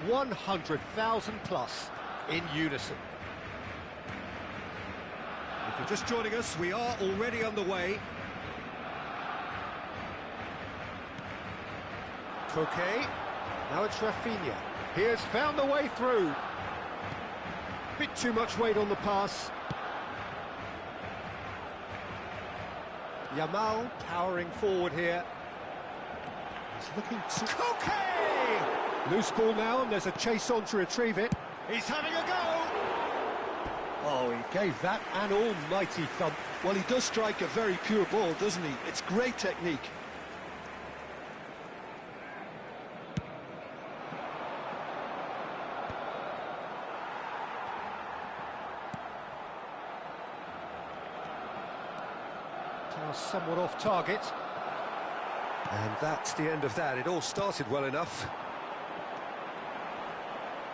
100,000 plus in unison. If you're just joining us, we are already underway. Koke, now it's Rafinha. He has found the way through. Bit too much weight on the pass. Yamal powering forward here. He's looking to... Koke! Loose ball now, and there's a chase on to retrieve it. He's having a go! Oh, he gave that an almighty thump. Well, he does strike a very pure ball, doesn't he? It's great technique. Somewhat off target. And that's the end of that. It all started well enough.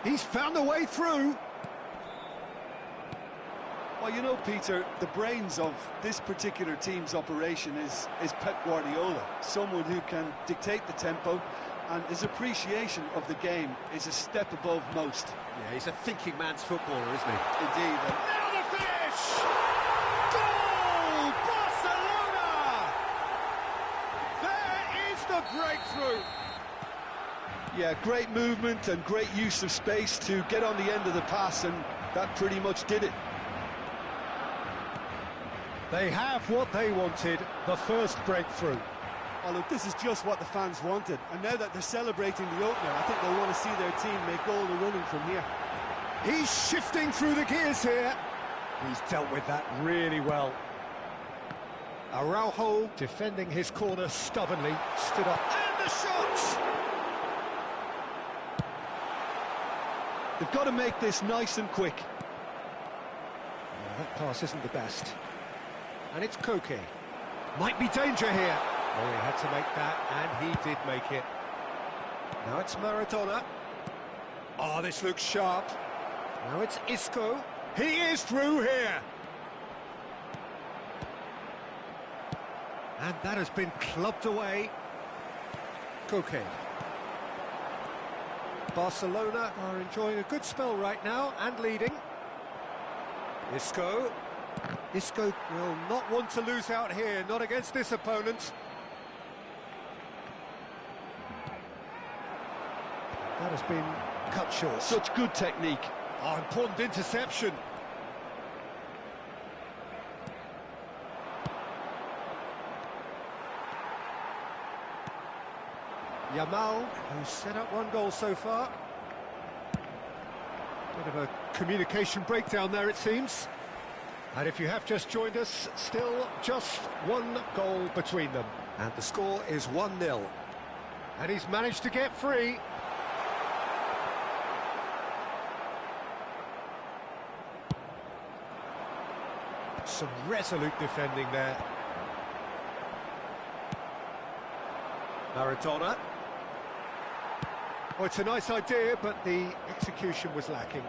He's found a way through. Well, you know, Peter, the brains of this particular team's operation is Pep Guardiola, someone who can dictate the tempo, and his appreciation of the game is a step above most. Yeah, he's a thinking man's footballer, isn't he? Indeed. Now the finish! Goal! Barcelona! There is the breakthrough! Yeah, great movement and great use of space to get on the end of the pass, and that pretty much did it. They have what they wanted, the first breakthrough. Oh, look, this is just what the fans wanted. And now that they're celebrating the opener, I think they'll want to see their team make all the running from here. He's shifting through the gears here. He's dealt with that really well. Araujo, defending his corner stubbornly, stood up. And the shot! They've got to make this nice and quick. Well, that pass isn't the best. And it's Koke. Might be danger here. Oh, he had to make that, and he did make it. Now it's Maradona. Oh, this looks sharp. Now it's Isco. He is through here. And that has been clubbed away. Koke. Barcelona are enjoying a good spell right now and leading. Isco. Isco will not want to lose out here, not against this opponent. That has been cut short. Such good technique. Oh, important interception. Yamal, who's set up one goal so far. Bit of a communication breakdown there, it seems. And if you have just joined us, still just one goal between them. And the score is 1-0. And he's managed to get free. Some resolute defending there. Maradona. Oh, it's a nice idea, but the execution was lacking.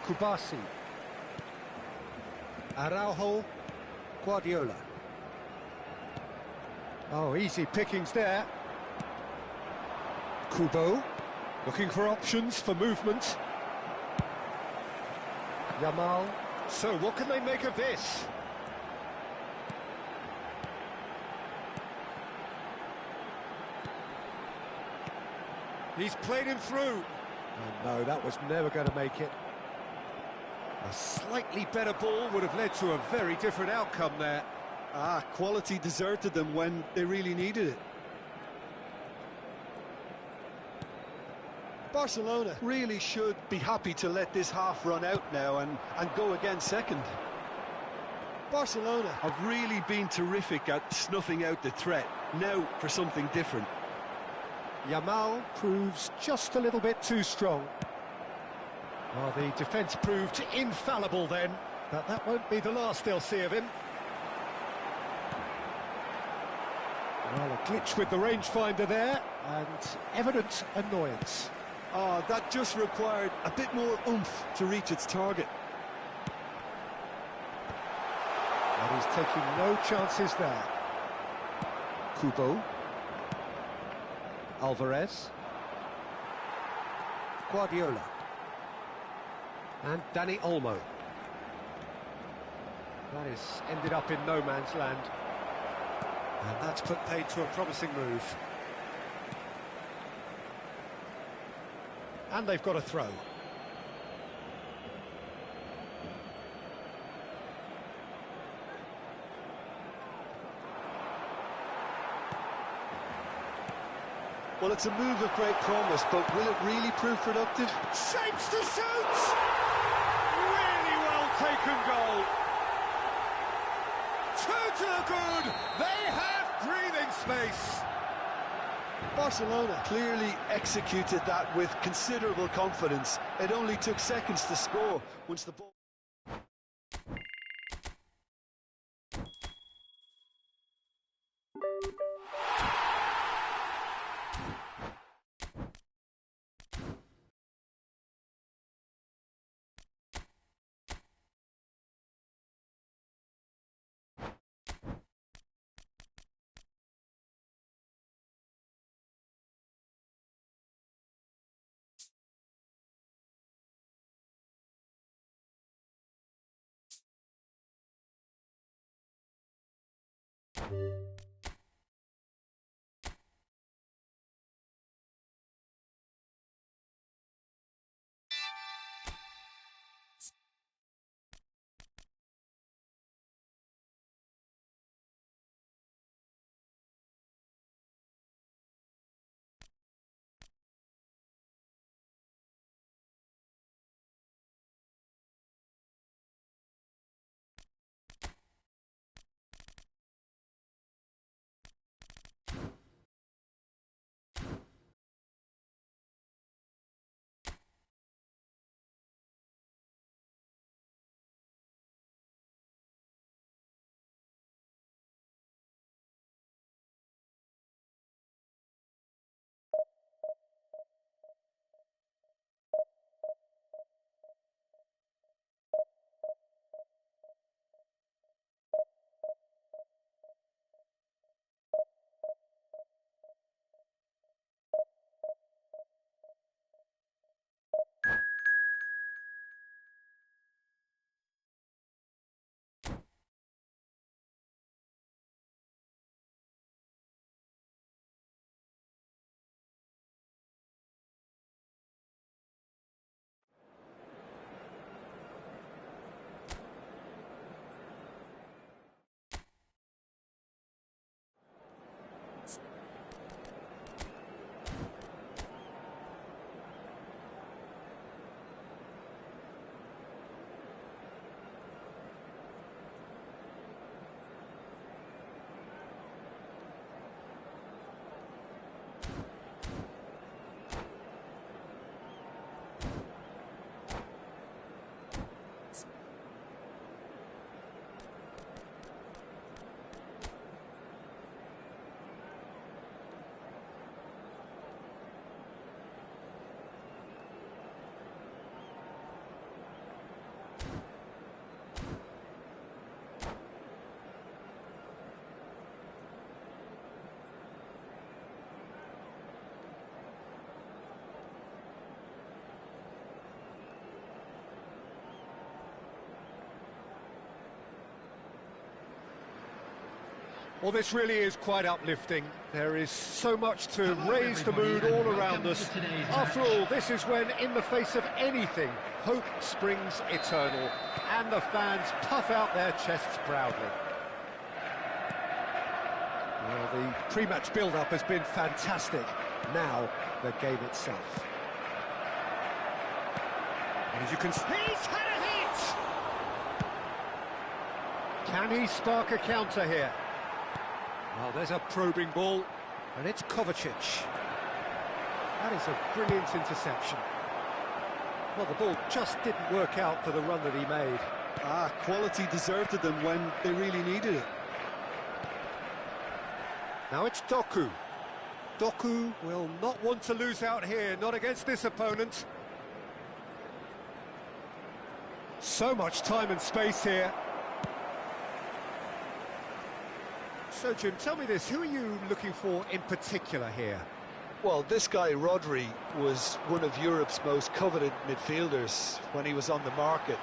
Kubasi. Araujo. Guardiola. Oh, easy pickings there. Kubo. Looking for options for movement. Yamal. So, what can they make of this? He's played him through. And no, that was never going to make it. A slightly better ball would have led to a very different outcome there. Quality deserted them when they really needed it. Barcelona really should be happy to let this half run out now and go again second. Barcelona have really been terrific at snuffing out the threat. Now for something different. Yamal proves just a little bit too strong. Well, the defence proved infallible then, but that won't be the last they'll see of him. Well, a glitch with the rangefinder there, and evident annoyance. Oh, that just required a bit more oomph to reach its target. And he's taking no chances there. Kubo. Alvarez. Guardiola. And Dani Olmo. That is ended up in no man's land. And that's put paid to a promising move. And they've got a throw. Well, it's a move of great promise, but will it really prove productive? Shapes to shoot! Really well taken goal. 2 to the good. They have breathing space. Barcelona clearly executed that with considerable confidence. It only took seconds to score once the ball... Well, this really is quite uplifting. There is so much to raise the mood all around us. After all, this is when, in the face of anything, hope springs eternal, and the fans puff out their chests proudly. Well, the pre-match build-up has been fantastic. Now, the game itself. And as you can see, he's had a hit! Can he spark a counter here? Well, there's a probing ball, and it's Kovacic. That is a brilliant interception. Well, the ball just didn't work out for the run that he made. Quality deserted them when they really needed it. Now it's Doku. Doku will not want to lose out here, not against this opponent. So much time and space here. So, Jim, tell me this, who are you looking for in particular here? Well, this guy, Rodri, was one of Europe's most coveted midfielders when he was on the market,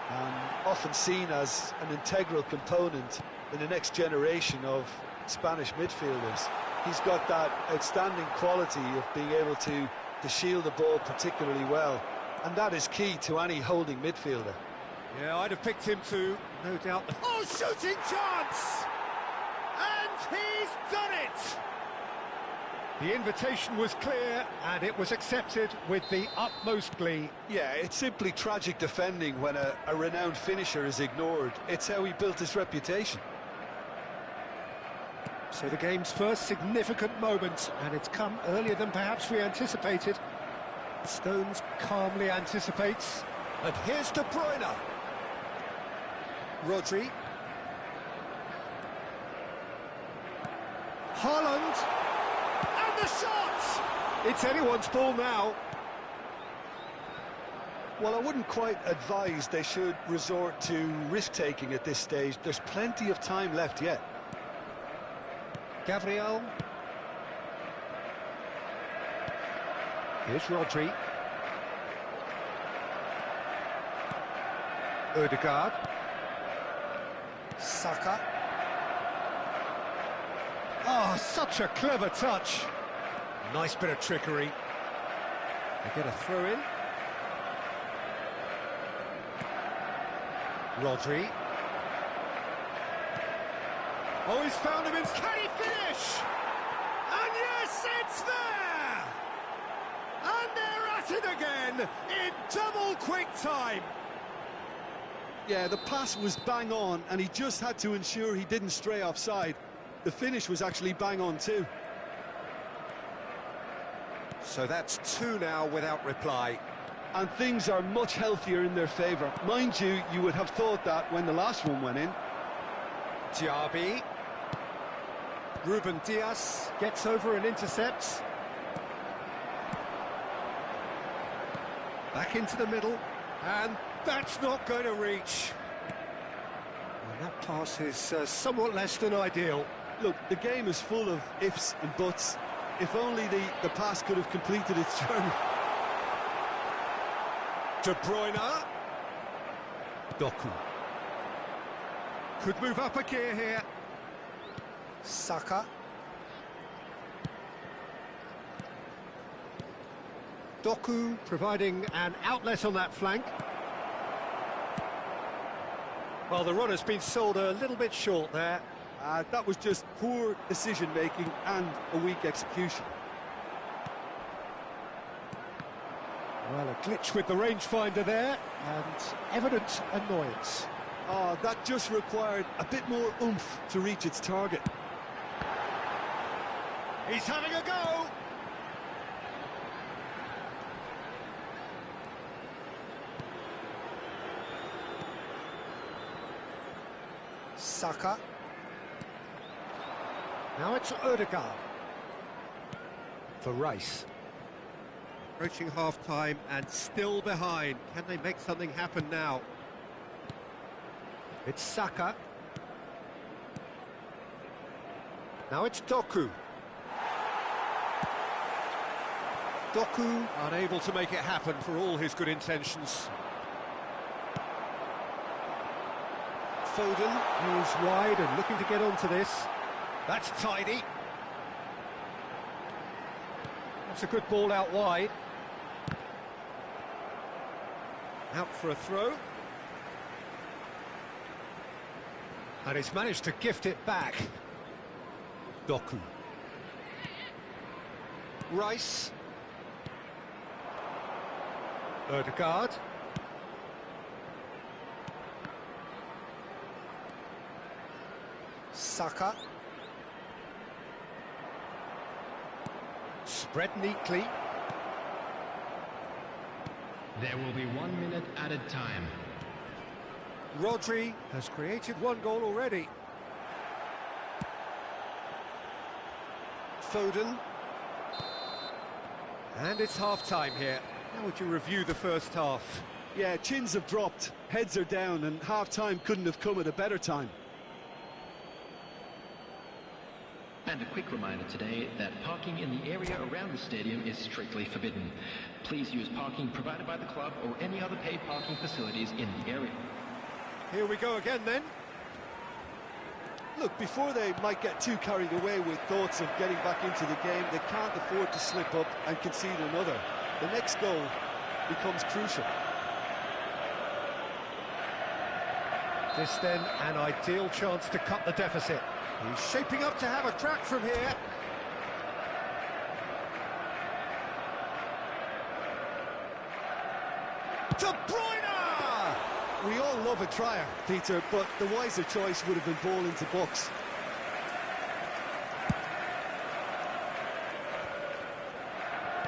and often seen as an integral component in the next generation of Spanish midfielders. He's got that outstanding quality of being able to shield the ball particularly well, and that is key to any holding midfielder. Yeah, I'd have picked him too, no doubt. Oh, shooting chance! And he's done it! The invitation was clear, and it was accepted with the utmost glee. Yeah, it's simply tragic defending when a renowned finisher is ignored. It's how he built his reputation. So the game's first significant moment, and it's come earlier than perhaps we anticipated. Stones calmly anticipates, and here's De Bruyne. Rodri. Haaland. And the shot! It's anyone's ball now. Well, I wouldn't quite advise they should resort to risk-taking at this stage. There's plenty of time left yet. Gabriel. Here's Rodri. Ødegaard. Saka. Oh, such a clever touch. Nice bit of trickery. They get a throw in. Rodri. Oh, he's found him in... Can he finish? And yes, it's there! And they're at it again in double quick time. Yeah, the pass was bang on, and he just had to ensure he didn't stray offside. The finish was actually bang on too. So that's two now without reply. And things are much healthier in their favour. Mind you, you would have thought that when the last one went in. Diaby. Ruben Dias gets over and intercepts. Back into the middle, and that's not going to reach. And that pass is somewhat less than ideal. Look, the game is full of ifs and buts. If only the pass could have completed its journey. De Bruyne. Doku. Could move up a gear here. Saka. Doku providing an outlet on that flank. Well, the runner's been sold a little bit short there. That was just poor decision-making and a weak execution. Well, a glitch with the rangefinder there, and evident annoyance. Oh, that just required a bit more oomph to reach its target. He's having a go! Saka. Now it's Ødegaard. For Rice. Approaching half-time and still behind. Can they make something happen now? It's Saka. Now it's Doku. Doku unable to make it happen for all his good intentions. Foden moves wide and looking to get onto this. That's tidy. That's a good ball out wide. Out for a throw. And he's managed to gift it back. Doku. Rice. Ødegaard. Saka. Spread neatly. There will be 1 minute added time. Rodri has created one goal already. Foden. And it's half-time here. How would you review the first half? Yeah, chins have dropped, heads are down, and half-time couldn't have come at a better time. And a quick reminder today that parking in the area around the stadium is strictly forbidden. Please use parking provided by the club or any other paid parking facilities in the area. Here we go again then. Look, before they might get too carried away with thoughts of getting back into the game, they can't afford to slip up and concede another. The next goal becomes crucial. This then, an ideal chance to cut the deficit. He's shaping up to have a crack from here. De Bruyne! We all love a trier, Peter, but the wiser choice would have been ball into box.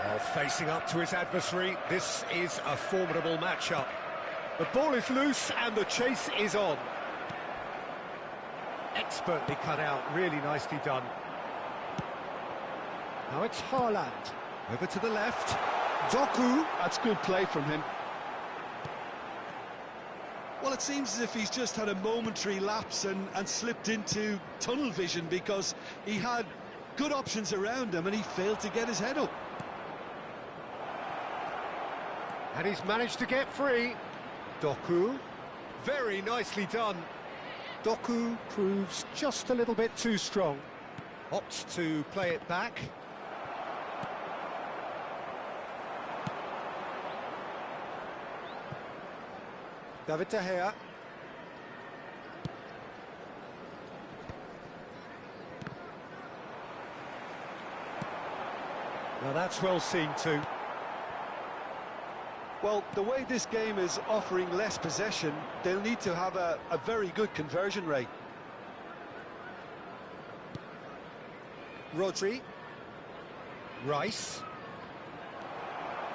While facing up to his adversary, this is a formidable matchup. The ball is loose and the chase is on. Expertly cut out, really nicely done. Now it's Haaland. Over to the left. Doku. That's good play from him. Well, it seems as if he's just had a momentary lapse and slipped into tunnel vision, because he had good options around him and he failed to get his head up. And he's managed to get free. Doku. Very nicely done. Doku proves just a little bit too strong. Opts to play it back. David De Gea. Now that's well seen too. Well, the way this game is offering less possession, they'll need to have a very good conversion rate. Rodri. Rice.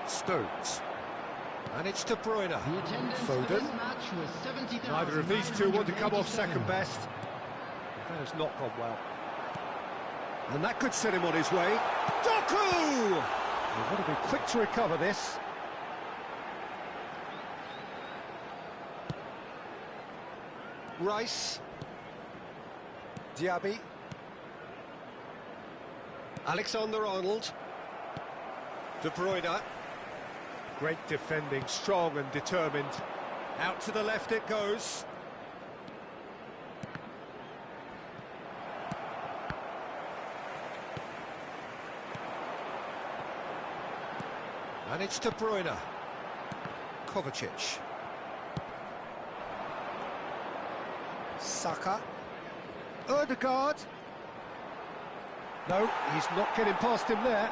Stones. And it's De Bruyne. Foden. Neither of these two want to come off second best. That has not gone well. And that could set him on his way. Doku! They've got to be quick to recover this. Rice. Diaby. Alexander-Arnold. De Bruyne. Great defending, strong and determined. Out to the left it goes. And it's De Bruyne. Kovacic. Saka. Ødegaard. No, he's not getting past him there.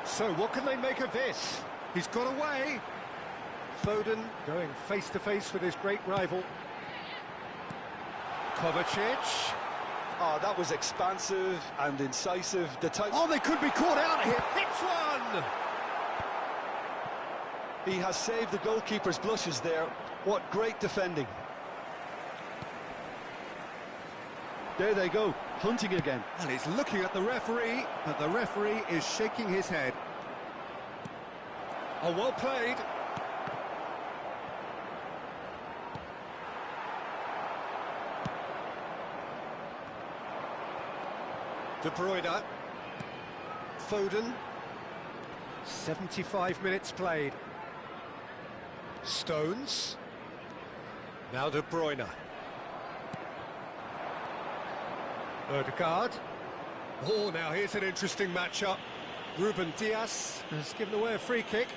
So what can they make of this? He's got away. Foden going face-to-face with his great rival. Kovacic. Oh, that was expansive and incisive. Oh, they could be caught out here. Hits one! He has saved the goalkeeper's blushes there. What great defending. There they go, hunting again. And he's looking at the referee, but the referee is shaking his head. Oh, well played. De Bruyne. Foden. 75 minutes played. Stones. Now De Bruyne. Ødegaard. Oh, now here's an interesting matchup. Ruben Dias has given away a free kick.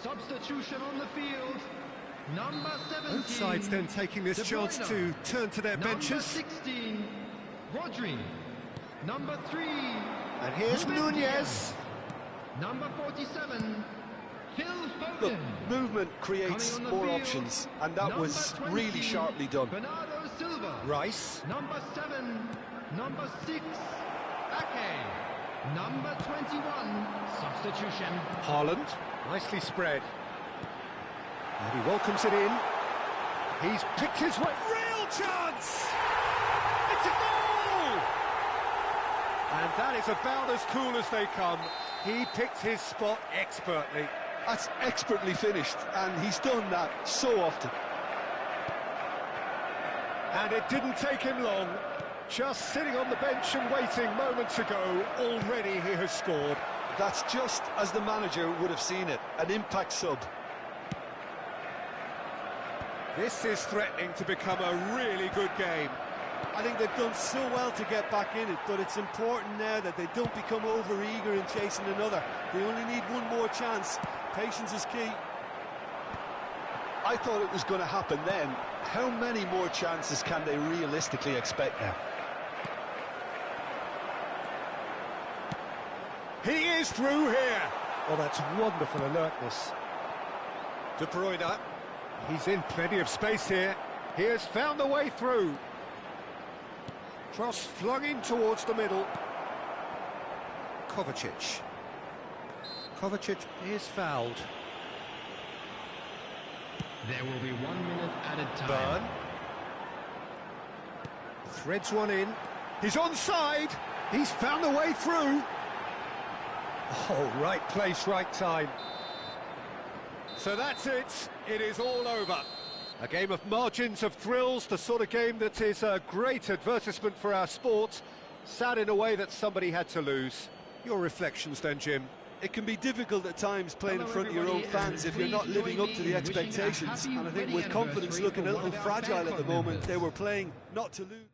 Substitution on the field. Number 17. Both sides then taking this chance to turn to their benches. Number 16, Rodri. Number 3, And here's Nunez. Number 47, Phil Foden. Look, movement creates more field, options, and that number was 20, really sharply done. Bernardo Silva. Rice. Number 7, number 6, Ake. Number 21, substitution. Haaland. Nicely spread. And he welcomes it in. He's picked his way. Real chance! It's a goal! And that is about as cool as they come. He picked his spot expertly. That's expertly finished, and he's done that so often. And it didn't take him long. Just sitting on the bench and waiting moments ago, already he has scored. That's just as the manager would have seen it, an impact sub. This is threatening to become a really good game. I think they've done so well to get back in it, but it's important now that they don't become over-eager in chasing another. They only need one more chance. Patience is key. I thought it was going to happen then. How many more chances can they realistically expect now? He is through here. Oh, that's wonderful alertness. De Bruyne. He's in plenty of space here. He has found the way through. Cross flung in towards the middle. Kovacic. Kovacic is fouled. There will be 1 minute added time. Burn. Threads one in. He's onside. He's found the way through. Oh, right place, right time. So that's it. It is all over. A game of margins, of thrills, the sort of game that is a great advertisement for our sport. Sad in a way that somebody had to lose. Your reflections then, Jim? It can be difficult at times playing in front of your own fans if you're not living up to the expectations. And I think with confidence looking a little fragile at the moment, they were playing not to lose.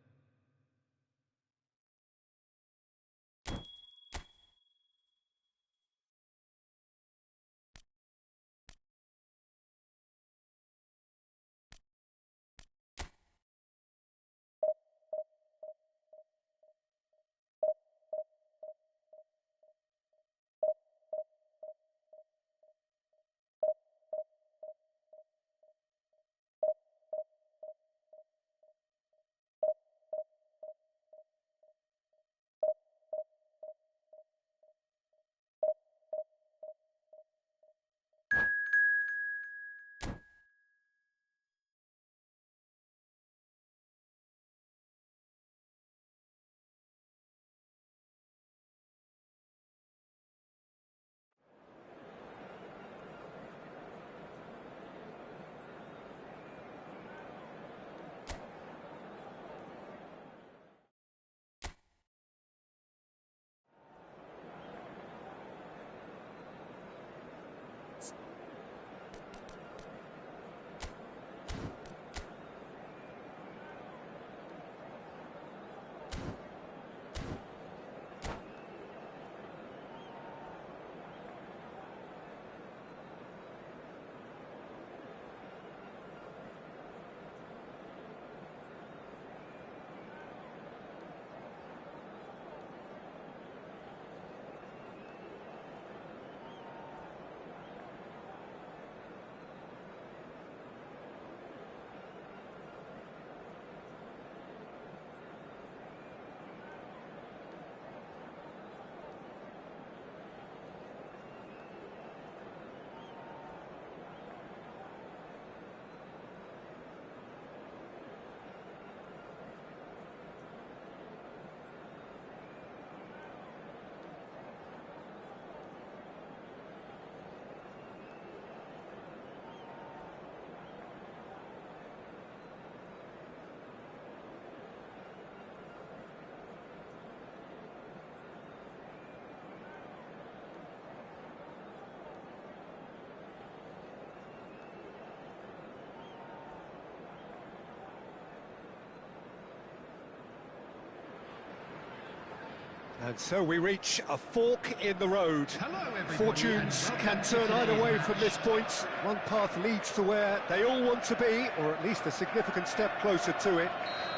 And so we reach a fork in the road. Hello, everybody, Fortunes and can turn either way from this point. One path leads to where they all want to be, or at least a significant step closer to it.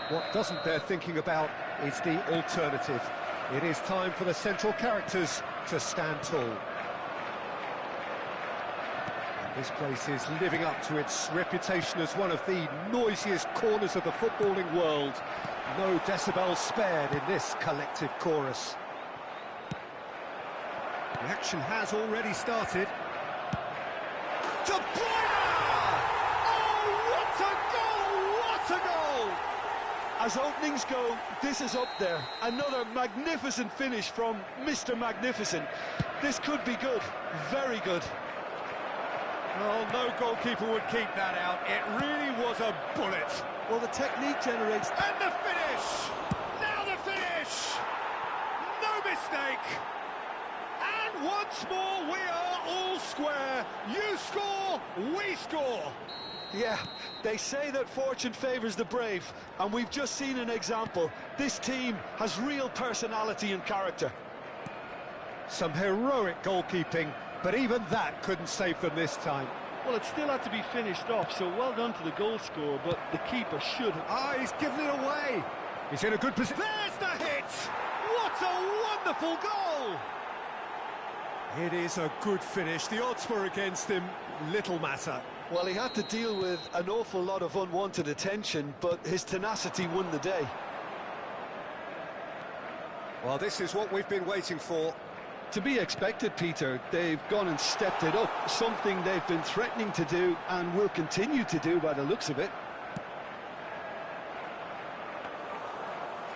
What doesn't bear thinking about is the alternative. It is time for the central characters to stand tall. This place is living up to its reputation as one of the noisiest corners of the footballing world. No decibels spared in this collective chorus. The action has already started. De Bruyne! Oh, what a goal! What a goal! As openings go, this is up there. Another magnificent finish from Mr. Magnificent. This could be good, very good. Well, no goalkeeper would keep that out. It really was a bullet. Well, the technique generates... And the finish! Now the finish! No mistake! And once more, we are all square. You score, we score. Yeah, they say that fortune favours the brave, and we've just seen an example. This team has real personality and character. Some heroic goalkeeping, but even that couldn't save them this time. Well, it still had to be finished off, so well done to the goal scorer, but the keeper should have... Ah, he's given it away. He's in a good position. There's the hit! What a wonderful goal! It is a good finish. The odds were against him. Little matter. Well, he had to deal with an awful lot of unwanted attention, but his tenacity won the day. Well, this is what we've been waiting for. To be expected, Peter. They've gone and stepped it up, something they've been threatening to do and will continue to do by the looks of it.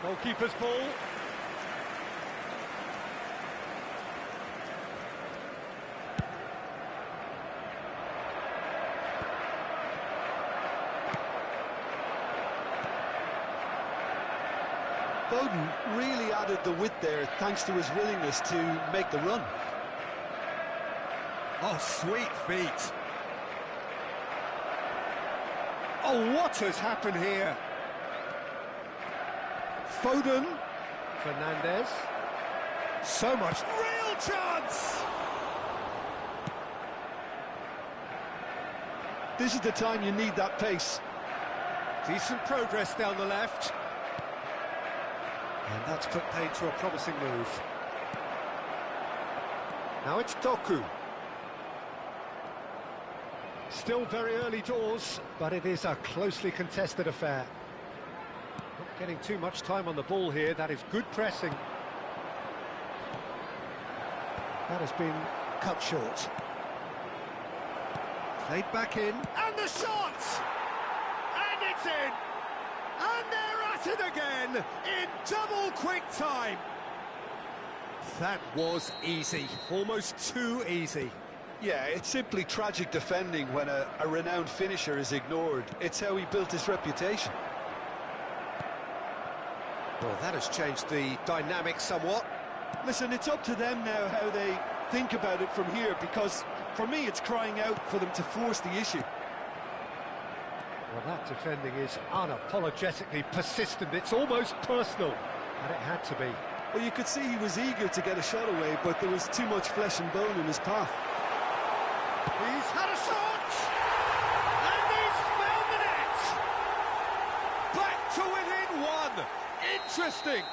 Goalkeeper's ball. Foden really added the width there thanks to his willingness to make the run. Oh, sweet feet. Oh, what has happened here? Foden. Fernandez. So much real chance! This is the time you need that pace. Decent progress down the left. And that's put paid to a promising move. Now it's Doku. Still very early doors, but it is a closely contested affair. Not getting too much time on the ball here. That is good pressing. That has been cut short. Played back in. And the shot! And it's in! And they're at it again in double quick time. That was easy, almost too easy. Yeah, it's simply tragic defending when a renowned finisher is ignored. It's how he built his reputation. Well, that has changed the dynamic somewhat. Listen, it's up to them now how they think about it from here, because for me it's crying out for them to force the issue. Well, that defending is unapologetically persistent. It's almost personal, and it had to be. Well, you could see he was eager to get a shot away, but there was too much flesh and bone in his path. He's had a shot! And he's found the net! Back to within one! Interesting!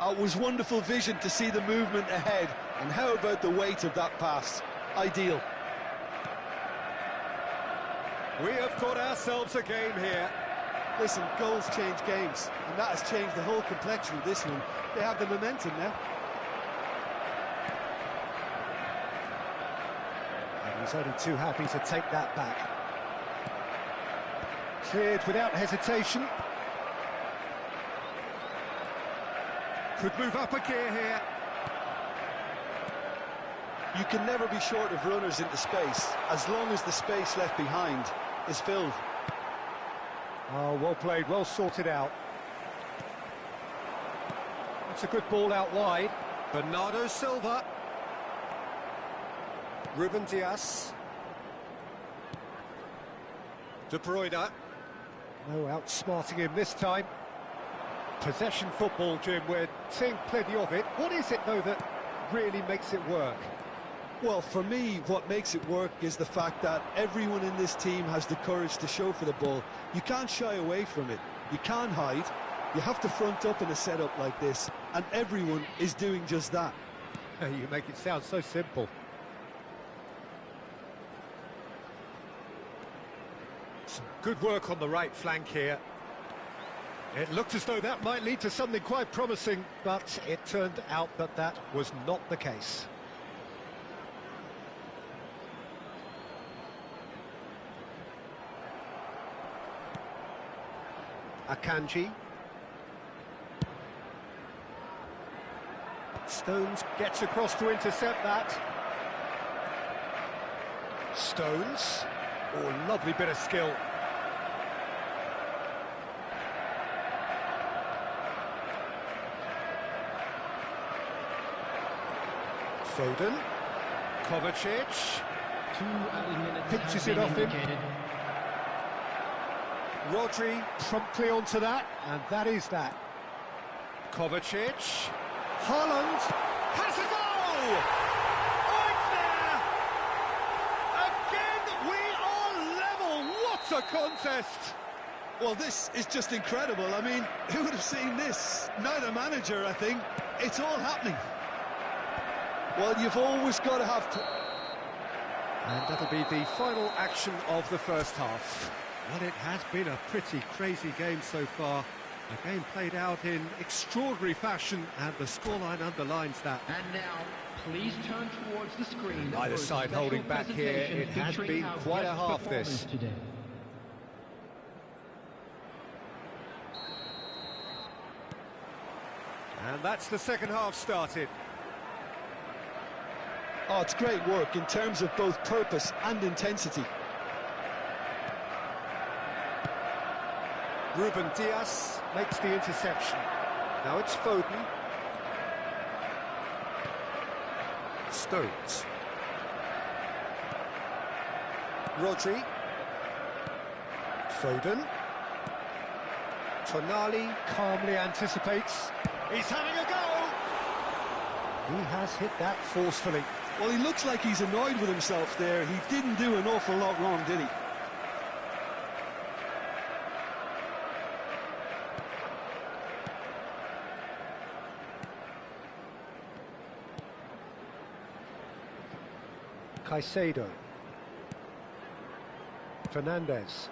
It was wonderful vision to see the movement ahead, and how about the weight of that pass? Ideal. We have got ourselves a game here. Listen, goals change games, and that has changed the whole complexion of this one. They have the momentum now. And he's only too happy to take that back. Cleared without hesitation. Could move up a gear here. You can never be short of runners into space, as long as the space left behind is filled. Oh, well played, well sorted out. That's a good ball out wide. Bernardo Silva. Ruben Dias. De Bruyne. No outsmarting him this time. Possession football, Jim, we're seeing plenty of it. What is it, though, that really makes it work? Well, for me, what makes it work is the fact that everyone in this team has the courage to show for the ball. You can't shy away from it. You can't hide. You have to front up in a setup like this, and everyone is doing just that. You make it sound so simple. Some good work on the right flank here. It looked as though that might lead to something quite promising, but it turned out that that was not the case. Akanji. Stones gets across to intercept that. Stones. Oh, lovely bit of skill. Foden. Kovacic. 2 added minutes Pinches have it been off him. indicated. Rodri promptly onto that, and that is that. Kovacic. Haaland has a goal! Oh, it's there! Again, we are level! What a contest! Well, this is just incredible. I mean, who would have seen this? Neither manager, I think. It's all happening. Well, you've always got to have... And that'll be the final action of the first half. Well, it has been a pretty crazy game so far. A game played out in extraordinary fashion, and the scoreline underlines that. And now, please turn towards the screen. Either for a side special holding back here. presentation It has featuring been our quite a guest half, performers this. today. And that's the second half started. Oh, it's great work in terms of both purpose and intensity. Ruben Dias makes the interception. Now it's Foden. Stones. Rodri. Foden. Tonali calmly anticipates. He's having a go! He has hit that forcefully. Well, he looks like he's annoyed with himself there. He didn't do an awful lot wrong, did he? Caicedo. Fernandes.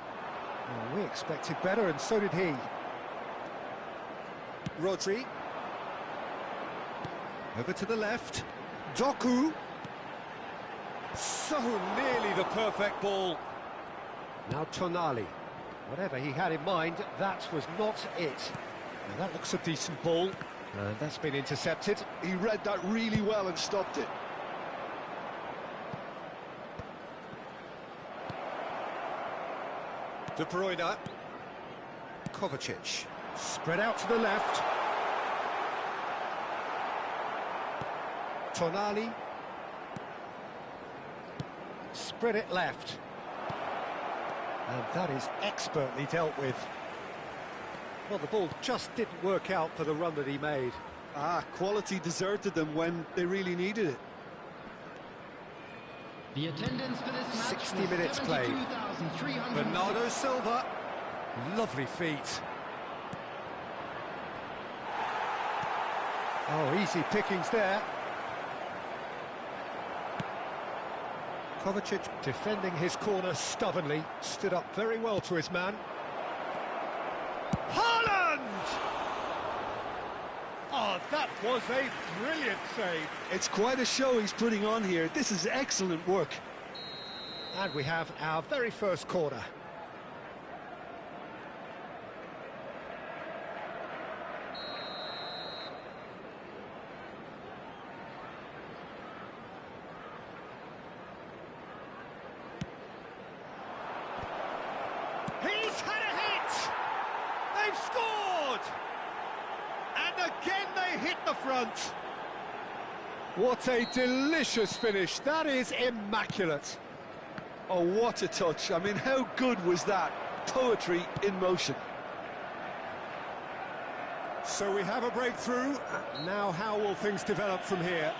Oh, we expected better, and so did he. Rodri. Over to the left. Doku. So nearly the perfect ball. Now Tonali. Whatever he had in mind, that was not it. Now that looks a decent ball. And that's been intercepted. He read that really well and stopped it. De Bruyne. Kovacic. Spread out to the left. Tonali. Spread it left. And that is expertly dealt with. Well, the ball just didn't work out for the run that he made. Quality deserted them when they really needed it. The attendance for this match 60 was minutes played. 72,300. Bernardo Silva. Lovely feet. Oh, easy pickings there. Kovacic defending his corner stubbornly, stood up very well to his man. Haaland! Oh, that was a brilliant save. It's quite a show he's putting on here. This is excellent work. And we have our very first corner. He's had a hit! They've scored! And again they hit the front. What a delicious finish. That is immaculate. Oh, what a touch. I mean, how good was that? Poetry in motion. So we have a breakthrough. Now how will things develop from here?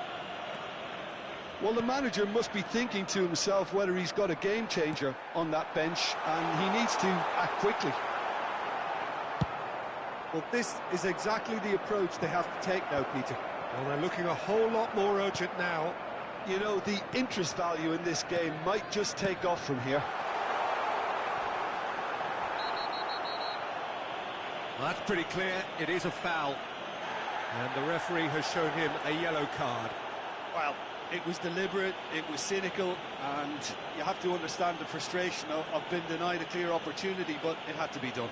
Well, the manager must be thinking to himself whether he's got a game changer on that bench, and he needs to act quickly. Well, this is exactly the approach they have to take now, Peter. Well, they're looking a whole lot more urgent now. You know, the interest value in this game might just take off from here. Well, that's pretty clear. It is a foul. And the referee has shown him a yellow card. Well, it was deliberate, it was cynical, and you have to understand the frustration of being denied a clear opportunity, but it had to be done.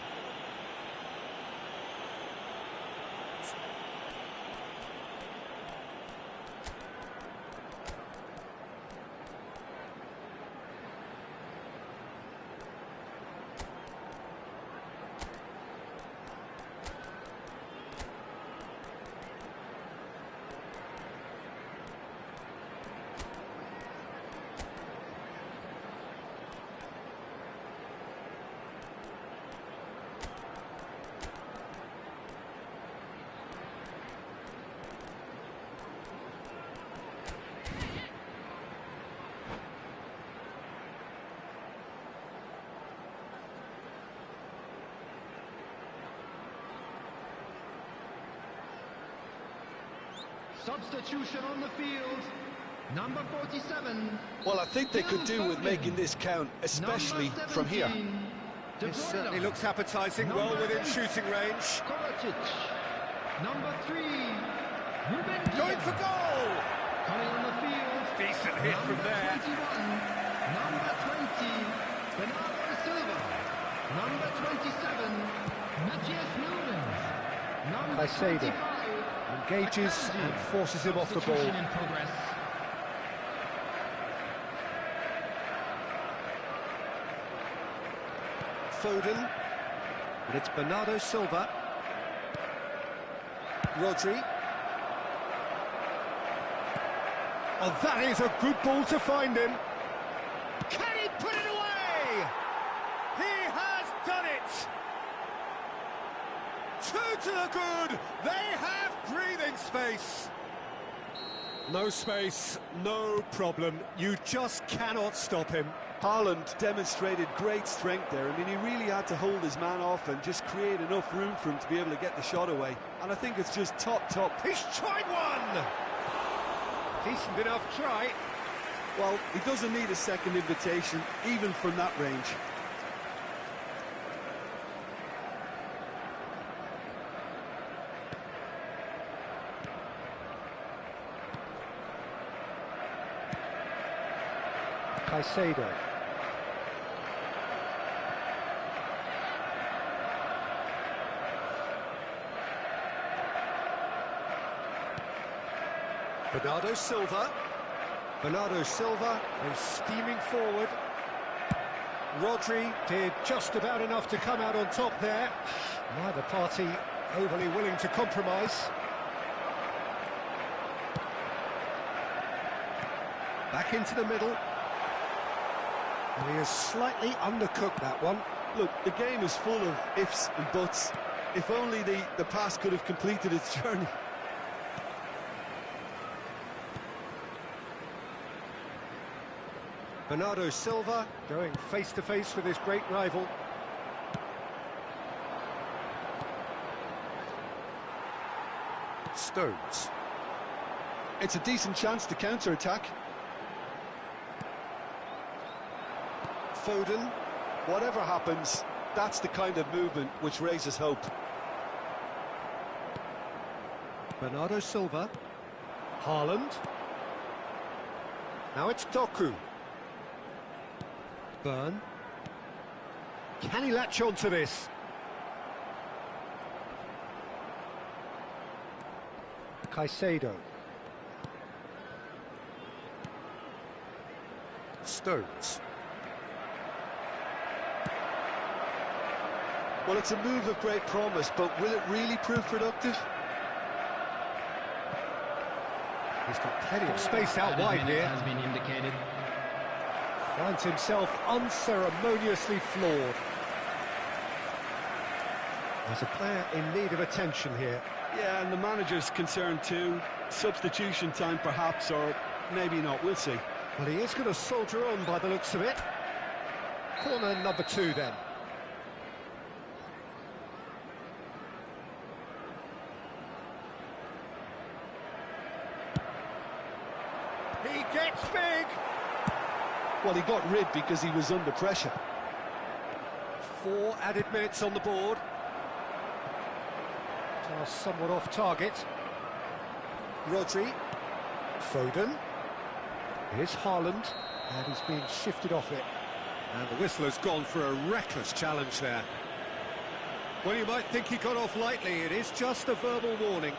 Substitution on the field. Number 47. Well, I think they could do with making this count, especially from here. This certainly looks appetising, well within shooting range. Number 3. Going for goal! Coming on the field. Decent hit from there. 21. Number 20. Bernardo Silva. Number 27. Matthias Nunes. Number Caicedo 25. engages and forces him off the ball. In progress. Foden, and it's Bernardo Silva. Rodri. Oh, that is a good ball to find him. Can he put it away? He has done it! 2 to the good. They have breathing space. No space, no problem. You just cannot stop him. Haaland demonstrated great strength there. I mean, he really had to hold his man off and just create enough room for him to be able to get the shot away. And I think it's just top. He's tried one! Decent enough try. Well, he doesn't need a second invitation, even from that range. Caicedo. Bernardo Silva. Bernardo Silva is steaming forward. Rodri did just about enough to come out on top there. Neither party overly willing to compromise. Back into the middle. And he has slightly undercooked that one. Look, the game is full of ifs and buts. If only the pass could have completed its journey. Bernardo Silva going face-to-face with his great rival. Stones. It's a decent chance to counter-attack. Foden, whatever happens, that's the kind of movement which raises hope. Bernardo Silva. Haaland. Now it's Doku. Burn. Can he latch on to this? Caicedo. Stones. Well, it's a move of great promise, but will it really prove productive? He's got plenty of space out wide here. Has been indicated. Finds himself unceremoniously floored. There's a player in need of attention here. Yeah, and the manager's concerned too. Substitution time perhaps, or maybe not, we'll see. Well, he is going to soldier on by the looks of it. Corner number 2 then. He gets big! Well, he got rid because he was under pressure. 4 added minutes on the board. Somewhat off target. Rodri. Foden. Here's Haaland. And he's being shifted off it. And the whistle has gone for a reckless challenge there. Well, you might think he got off lightly. It is just a verbal warning.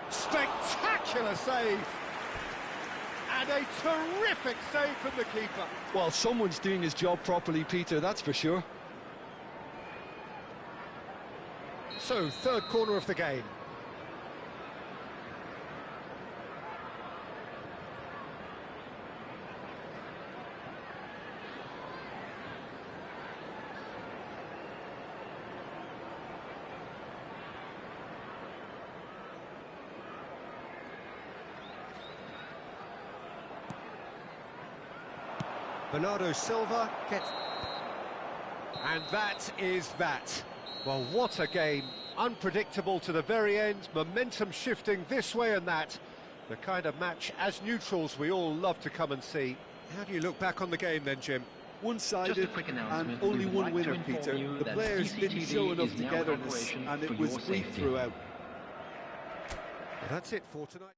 Spectacular save! And a terrific save from the keeper. Well, someone's doing his job properly, Peter, that's for sure. So, third corner of the game. Bernardo Silva gets... And that is that. Well, what a game. Unpredictable to the very end, momentum shifting this way and that. The kind of match, as neutrals, we all love to come and see. How do you look back on the game then, Jim? One-sided and only one winner, Peter. The players didn't show enough togetherness and it was weak throughout. Well, that's it for tonight.